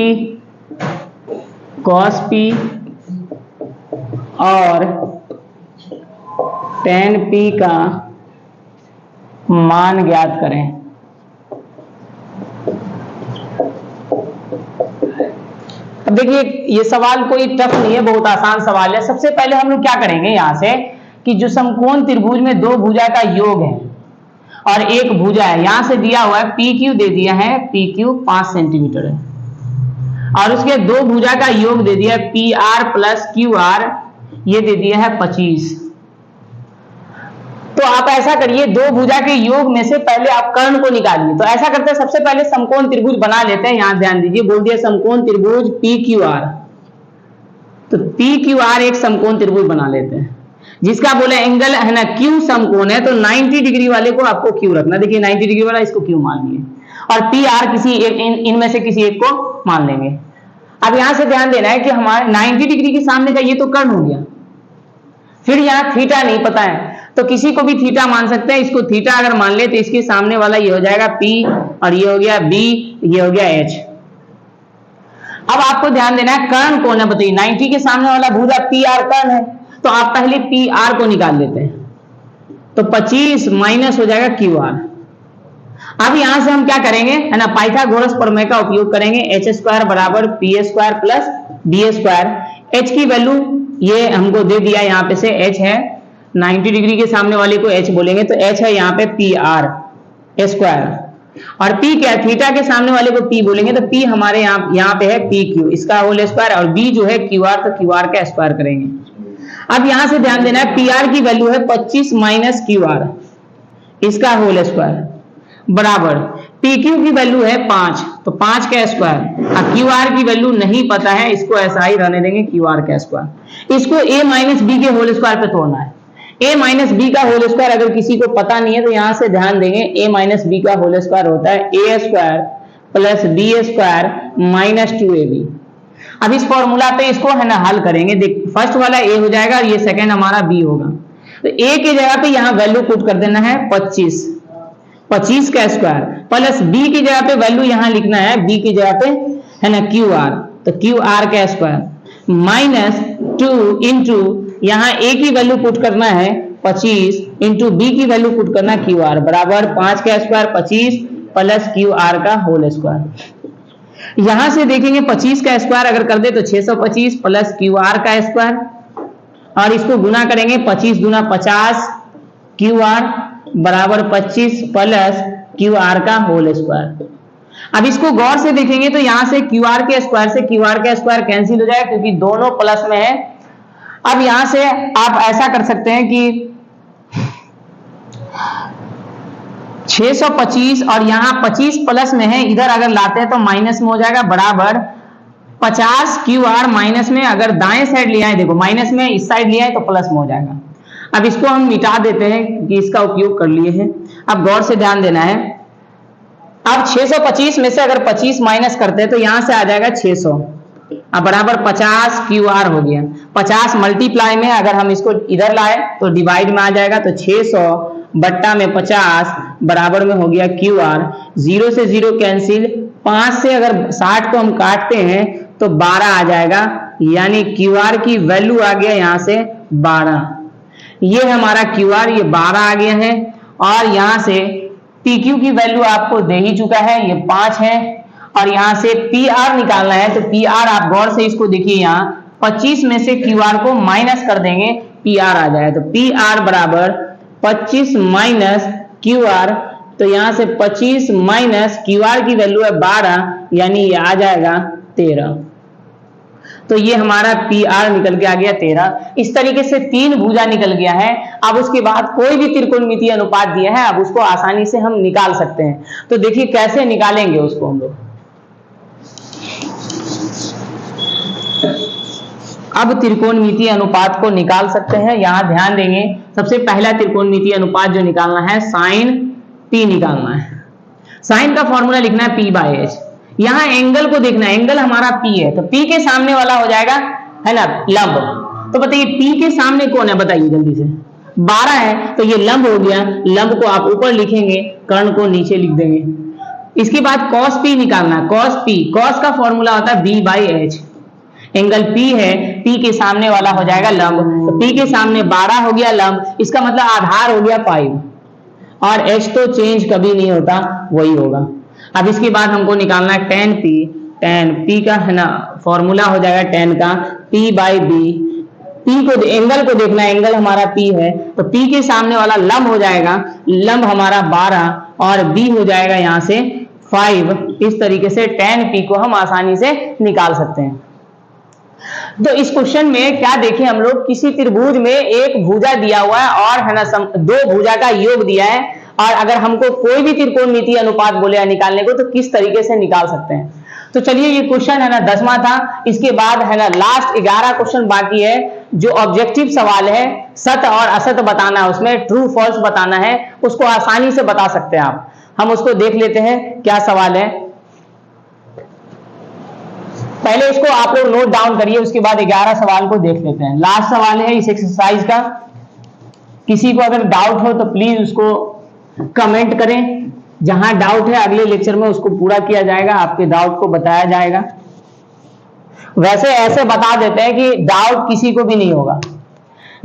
A: कॉस P और tan P का मान ज्ञात करें। अब देखिए ये सवाल कोई टफ नहीं है, बहुत आसान सवाल है। सबसे पहले हम लोग क्या करेंगे यहां से कि जो समकोण त्रिभुज में दो भुजा का योग है और एक भुजा है, यहां से दिया हुआ है PQ दे दिया है, PQ 5 सेंटीमीटर है और उसके दो भुजा का योग दे दिया है PR प्लस QR, ये दे दिया है 25। तो आप ऐसा करिए दो भुजा के योग में से पहले आप कर्ण को निकालिए। तो ऐसा करते हैं सबसे पहले समकोण त्रिभुज बना लेते हैं। यहां ध्यान दीजिए, बोल दिया समकोण त्रिभुज PQR। तो PQR एक समकोण त्रिभुज बना लेते हैं जिसका बोले एंगल है ना Q समकोण है, तो 90 डिग्री वाले को आपको Q रखना। देखिए 90 डिग्री वाला इसको Q मान लिए और PR किसी एक इनमें से किसी एक को मान लेंगे। अब यहां से ध्यान देना है कि हमारे 90 डिग्री के सामने का ये तो कर्ण हो गया, फिर यहाँ थीटा नहीं पता है तो किसी को भी थीटा मान सकते हैं। इसको थीटा अगर मान ले तो इसके सामने वाला ये हो जाएगा P और ये हो गया B, ये हो गया H। अब आपको ध्यान देना है कर्ण कौन है बताइए। 90 के सामने वाला भुजा PR कर्ण है, तो आप पहले PR को निकाल लेते हैं। तो 25 माइनस हो जाएगा QR। अब यहां से हम क्या करेंगे है ना, पाइथागोरस प्रमेय का उपयोग करेंगे। h² बराबर PA² प्लस BA²। h की वैल्यू ये हमको दे दिया, यहाँ पे से h है 90 डिग्री के सामने वाले को h बोलेंगे तो h है यहाँ पे PR² और P क्या है, थीटा के सामने वाले को P बोलेंगे तो P हमारे यहाँ पे है PQ, इसका होल स्क्वायर और B जो है QR, तो QR का स्क्वायर करेंगे। अब यहां से ध्यान देना है PR की वैल्यू है 25 माइनस QR, इसका होल स्क्वायर बराबर PQ की वैल्यू है 5, तो 5 का स्क्वायर। अब QR की वैल्यू नहीं पता है, इसको ऐसा ही रहने देंगे QR का स्क्वायर। इसको A माइनस B के होल स्क्वायर पे तोड़ना है। A माइनस B का होल स्क्वायर अगर किसी को पता नहीं है तो यहां से ध्यान देंगे A माइनस B का होल स्क्वायर होता है A² plus B² minus 2AB। अब इस फॉर्मूला पे इसको है ना हल करेंगे। देख फर्स्ट वाला A हो जाएगा और ये सेकंड हमारा B होगा। तो A की जगह पे यहाँ वैल्यू पुट कर देना है 25 का स्क्वायर प्लस B की जगह पे वैल्यू यहाँ लिखना है, B की जगह पे है ना QR, तो QR का स्क्वायर माइनस 2 इंटू यहाँ A की वैल्यू पुट करना है 25 इंटू B की वैल्यू पुट करना QR बराबर 5 का स्क्वायर 25 प्लस QR का होल स्क्वायर। यहां से देखेंगे 25 का स्क्वायर अगर कर दे तो 625 प्लस QR का स्क्वायर और इसको गुना करेंगे 25 दूना 50 QR बराबर 25 प्लस क्यू आर का होल स्क्वायर। अब इसको गौर से देखेंगे तो यहां से क्यू आर के स्क्वायर से क्यू आर का स्क्वायर कैंसिल हो जाएगा क्योंकि दोनों प्लस में है। अब यहां से आप ऐसा कर सकते हैं कि 625 और यहां 25 प्लस में है, इधर अगर लाते हैं तो माइनस में हो जाएगा, बराबर 50 क्यू आर माइनस में, अगर दाएं साइड लिया है, देखो माइनस में इस साइड लिया है तो प्लस में हो जाएगा। अब इसको हम मिटा देते हैं कि इसका उपयोग कर लिए हैं। अब गौर से ध्यान देना है, अब 625 में से अगर 25 माइनस करते हैं तो यहां से आ जाएगा 600, अब बराबर 50 क्यू आर हो गया। 50 मल्टीप्लाई में अगर हम इसको इधर लाए तो डिवाइड में आ जाएगा, तो 600 बट्टा में 50 बराबर में हो गया क्यू आर। 0 से 0 कैंसिल, 5 से अगर 60 को हम काटते हैं तो 12 आ जाएगा, यानी क्यू आर की वैल्यू आ गया यहां से 12। ये हमारा क्यू आर, ये 12 आ गया है। और यहां से पी क्यू की वैल्यू आपको दे ही चुका है, ये 5 है। और यहां से पी आर निकालना है, तो पी आर आप गौर से इसको देखिए, यहाँ 25 में से क्यू आर को माइनस कर देंगे, पी आर आ जाए, तो पी आर बराबर 25 माइनस क्यू आर, तो यहां से 25 माइनस क्यू आर की वैल्यू है 12, यानी ये आ जाएगा 13। तो ये हमारा पी आर निकल के आ गया 13। इस तरीके से 3 भुजा निकल गया है। अब उसके बाद कोई भी त्रिकोणमितीय अनुपात दिया है, अब उसको आसानी से हम निकाल सकते हैं। तो देखिए कैसे निकालेंगे उसको हम लोग। अब त्रिकोणमितीय अनुपात को निकाल सकते हैं। यहां ध्यान देंगे, सबसे पहला त्रिकोणमितीय अनुपात जो निकालना है, साइन पी निकालना है। साइन का फॉर्मूला लिखना है पी बाई एच। यहां एंगल को देखना है, एंगल हमारा पी है, तो पी के सामने वाला हो जाएगा, है ना, लंब। तो बताइए पी के सामने कौन है, बताइए जल्दी से। 12 है, तो ये लंब हो गया। लंब को आप ऊपर लिखेंगे, कर्ण को नीचे लिख देंगे। इसके बाद कॉस पी निकालना है, कॉस पी। कॉस का फॉर्मूला होता है b by h. Angle P है, P के सामने वाला हो जाएगा लंब, तो P के सामने 12 हो गया लंब, इसका मतलब आधार हो गया 5, और H तो चेंज कभी नहीं होता, वही होगा। अब इसके बाद हमको निकालना है tan P। tan P का है ना फॉर्मूला हो जाएगा tan का P बाई B। P को एंगल को देखना है, एंगल हमारा P है, तो P के सामने वाला लंब हो जाएगा, लंब हमारा 12 और B हो जाएगा यहाँ से 5। इस तरीके से tan P को हम आसानी से निकाल सकते हैं। तो इस क्वेश्चन में क्या देखें हम लोग, किसी त्रिभुज में एक भुजा दिया हुआ है और है ना 2 भुजा का योग दिया है, और अगर हमको कोई भी त्रिकोणमितीय अनुपात बोले निकालने को, तो किस तरीके से निकाल सकते हैं। तो चलिए ये क्वेश्चन है ना 10वां था। इसके बाद है ना लास्ट 11 क्वेश्चन बाकी है, जो ऑब्जेक्टिव सवाल है, सत्य और असत्य बताना है, उसमें ट्रू फॉल्स बताना है, उसको आसानी से बता सकते हैं आप। हम उसको देख लेते हैं क्या सवाल है। पहले इसको आप लोग नोट डाउन करिए, उसके बाद 11 सवाल को देख लेते हैं। लास्ट सवाल है इस एक्सरसाइज का। किसी को अगर डाउट हो तो प्लीज उसको कमेंट करें। जहां डाउट है अगले लेक्चर में उसको पूरा किया जाएगा, आपके डाउट को बताया जाएगा। वैसे ऐसे बता देते हैं कि डाउट किसी को भी नहीं होगा।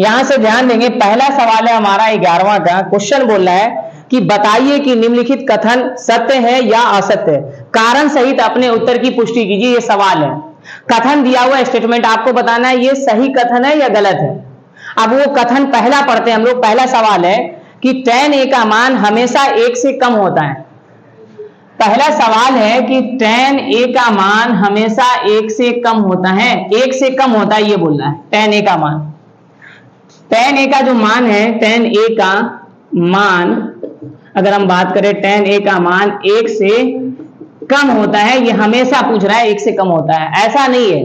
A: यहां से ध्यान देंगे, पहला सवाल है हमारा 11वां का। क्वेश्चन बोल रहा है कि बताइए कि निम्नलिखित कथन सत्य है या असत्य है, कारण सहित अपने उत्तर की पुष्टि कीजिए। ये सवाल है, कथन दिया हुआ स्टेटमेंट आपको बताना है ये सही कथन है या गलत है। अब वो कथन पहला पढ़ते हैं हम लोग। पहला सवाल है कि tan a का मान हमेशा 1 से कम होता है। पहला सवाल है कि tan a का मान हमेशा 1 से कम होता है, 1 से कम होता है, ये बोल रहा है tan a का मान। tan a का जो मान है, tan a का मान अगर हम बात करें, tan a का मान 1 से कम होता है, ये हमेशा पूछ रहा है 1 से कम होता है, ऐसा नहीं है।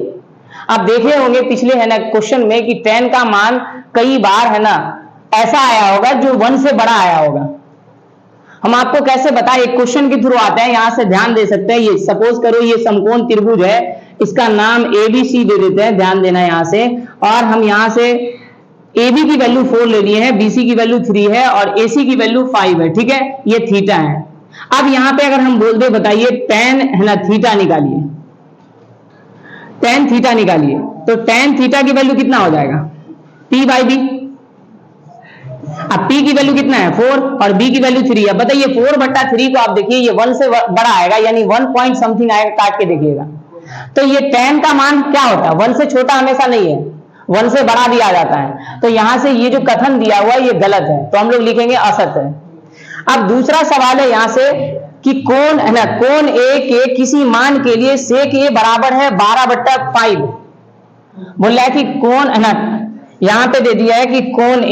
A: आप देखे होंगे पिछले है ना क्वेश्चन में कि tan का मान कई बार है ना ऐसा आया होगा जो 1 से बड़ा आया होगा। हम आपको कैसे बताएं, एक क्वेश्चन के थ्रू आते हैं, यहां से ध्यान दे सकते हैं। ये सपोज करो ये समकोण त्रिभुज है, इसका नाम ABC दे देते हैं, ध्यान देना यहां से। और हम यहां से AB की वैल्यू 4 ले लिए हैं, BC की वैल्यू 3 है और AC की वैल्यू 5 है, ठीक है, ये थीटा है। अब यहां पे अगर हम बोल दे बताइए tan है ना थीटा निकालिए, tan थीटा निकालिए, तो tan थीटा की वैल्यू कितना हो जाएगा, P बाई B। अब P की वैल्यू कितना है 4 और B की वैल्यू 3 है। बताइए 4 बट्टा 3 को आप देखिए ये 1 से बड़ा आएगा, यानी 1 पॉइंट समथिंग आएगा, काट के देखिएगा। तो ये tan का मान क्या होता है, 1 से छोटा हमेशा नहीं है, 1 से बड़ा भी आ जाता है। तो यहां से ये जो कथन दिया हुआ है ये गलत है, तो हम लोग लिखेंगे असत्य है।
B: अब दूसरा सवाल है यहां से कि कोण है ना, कोण ए के किसी मान के लिए सेक ए बराबर है 12/5। बोल रहा है कि कोण है ना, यहां पे दे दिया है कि कोण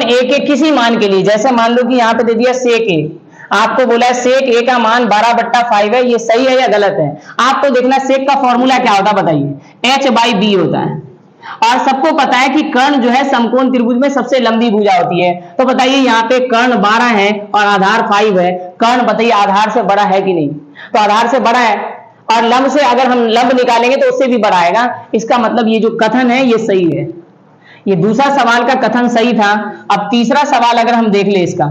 B: ए के किसी मान के लिए, जैसे मान लो कि यहां पे दे दिया सेक ए, आपको बोला है सेक ए का मान 12/5 है, ये सही है या गलत है? आपको देखना सेक का फॉर्मूला क्या होता है बताइए, h/b होता है। और सबको पता है कि कर्ण जो है समकोण त्रिभुज में सबसे लंबी भुजा होती है। तो बताइए यहाँ पे कर्ण 12 है और आधार 5 है, कर्ण बताइए आधार से बड़ा है कि नहीं? तो आधार से बड़ा है, और लंब से अगर हम लंब निकालेंगे तो उससे भी बड़ा आएगा। इसका मतलब ये जो कथन है ये सही है। ये दूसरा सवाल का कथन सही था। अब तीसरा सवाल अगर हम देख ले, इसका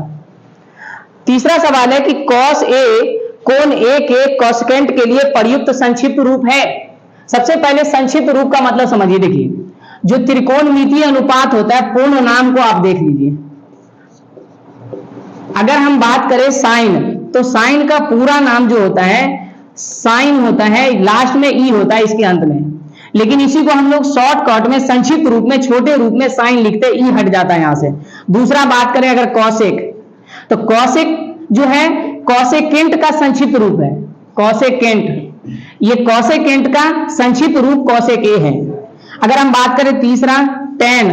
B: तीसरा सवाल है कि कॉस ए कोण ए के कोसेकेंट के लिए प्रयुक्त संक्षिप्त रूप है। सबसे पहले संक्षिप्त रूप का मतलब समझिए। देखिए, जो त्रिकोणमितीय अनुपात होता है, पूर्ण नाम को आप देख लीजिए। अगर हम बात करें साइन, तो साइन का पूरा नाम जो होता है साइन होता है, लास्ट में ई होता है इसके अंत में, लेकिन इसी को हम लोग शॉर्टकट में संक्षिप्त रूप में छोटे रूप में साइन लिखते हैं, ई हट जाता है यहां से। दूसरा बात करें अगर कॉसेक, तो कॉसेक जो है कॉसेकेंट का संक्षिप्त रूप है, कॉसेकेंट, ये कॉसेकेंट का संक्षिप्त रूप कॉसेक ए है। अगर हम बात करें तीसरा टेन,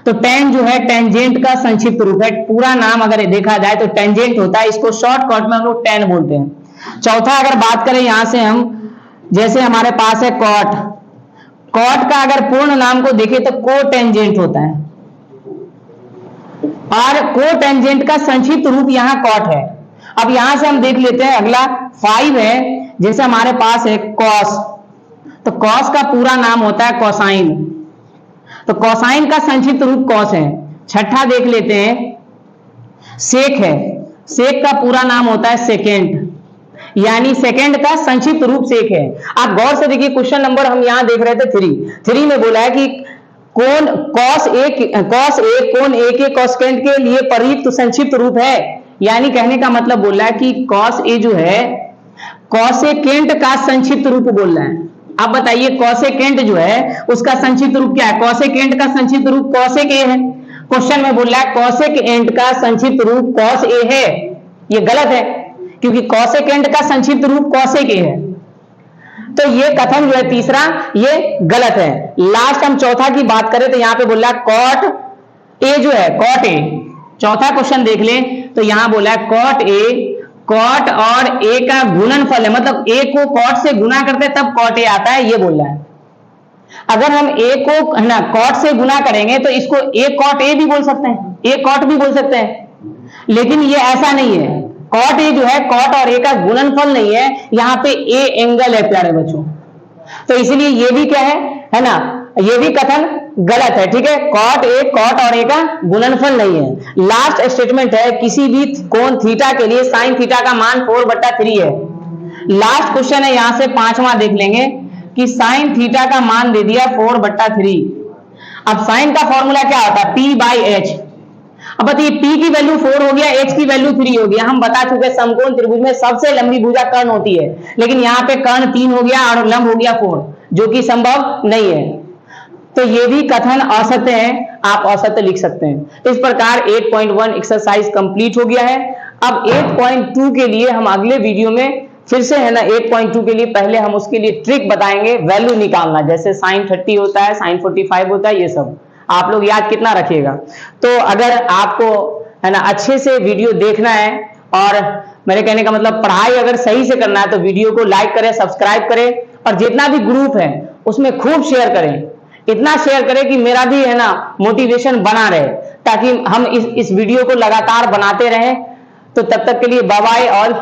B: तो टेन जो है टेंजेंट का संक्षिप्त रूप है। पूरा नाम अगर देखा जाए तो टेंजेंट होता है, इसको शॉर्टकट में हम लोग टेन बोलते हैं। चौथा अगर बात करें यहां से हम, जैसे हमारे पास है कॉट, कॉट का अगर पूर्ण नाम को देखें तो कोटेंजेंट होता है, और कोटेंजेंट का संक्षिप्त रूप यहां कॉट है। अब यहां से हम देख लेते हैं अगला 5 है, जैसे हमारे पास है कॉस, तो कॉस का पूरा नाम होता है कोसाइन, तो कोसाइन का संक्षिप्त रूप कॉस है। छठा देख लेते हैं सेक है, सेक का पूरा नाम होता है सेकेंड, यानी सेकेंड का संक्षिप्त रूप सेक है। आप गौर से देखिए, क्वेश्चन नंबर हम यहां देख रहे थे 3 में बोला है कि कोण कॉस ए कोण ए के कोसेकेंट के लिए प्रयुक्त संक्षिप्त रूप है, यानी कहने का मतलब बोल रहा है कि कॉस ए जो है कॉसेकेंट का संक्षिप्त रूप बोल रहा है। अब बताइए कॉसेकेंट जो है उसका संक्षिप्त रूप क्या है? कॉसेकेंट का संक्षिप्त रूप कॉसेक ए है। क्वेश्चन में बोल रहा है कॉसेकेंट का संक्षिप्त रूप कॉस ए है, ये गलत है, क्योंकि कॉसेकेंट का संक्षिप्त रूप कॉसेक ए है। तो ये कथन जो है तीसरा ये गलत है। लास्ट हम चौथा की बात करें तो यहां पे बोल रहा है कॉट ए जो है कॉट ए, चौथा क्वेश्चन देख लें तो यहां बोला है कॉट ए, कॉट और ए का गुणनफल है, मतलब ए को कॉट से गुना करते हैं तब कॉट ए आता है, ये बोल रहा है। अगर हम ए को है ना कॉट से गुना करेंगे तो इसको ए कॉट ए भी बोल सकते हैं, ए कॉट भी बोल सकते हैं, लेकिन ये ऐसा नहीं है। कॉट ए जो है कॉट और ए का गुणनफल नहीं है, यहाँ पे ए एंगल है प्यारे बच्चों, तो इसलिए ये भी क्या है ना, ये भी कथन गलत है। ठीक है, कॉट और ए का गुणनफल नहीं है। लास्ट स्टेटमेंट है किसी भी कोण थीटा के लिए साइन थीटा का मान 4/3 है। लास्ट क्वेश्चन है यहां से 5वां देख लेंगे कि साइन थीटा का मान दे दिया 4/3। अब साइन का फॉर्मूला क्या होता है? P/H। अब बताइए P की वैल्यू 4 हो गया, H की वैल्यू 3 हो गया। हम बता चुके समकोण त्रिभुज में सबसे लंबी भुजा कर्ण होती है, लेकिन यहाँ पे कर्ण 3 हो गया और लंब हो गया 4, जो कि संभव नहीं है। तो ये भी कथन असत्य है, आप असत्य लिख सकते हैं। तो इस प्रकार 8.1 एक्सरसाइज कंप्लीट हो गया है। अब 8.2 के लिए हम अगले वीडियो में फिर से है ना 8.2 के लिए पहले हम उसके लिए ट्रिक बताएंगे, वैल्यू निकालना, जैसे sin 30 होता है, sin 45 होता है, ये सब आप लोग याद कितना रखिएगा। तो अगर आपको है ना अच्छे से वीडियो देखना है और मेरे कहने का मतलब पढ़ाई अगर सही से करना है तो वीडियो को लाइक करें, सब्सक्राइब करें, और जितना भी ग्रुप है उसमें खूब शेयर करें। इतना शेयर करें कि मेरा भी है ना मोटिवेशन बना रहे, ताकि हम इस वीडियो को लगातार बनाते रहें। तो तब तक के लिए बाय बाय, ऑल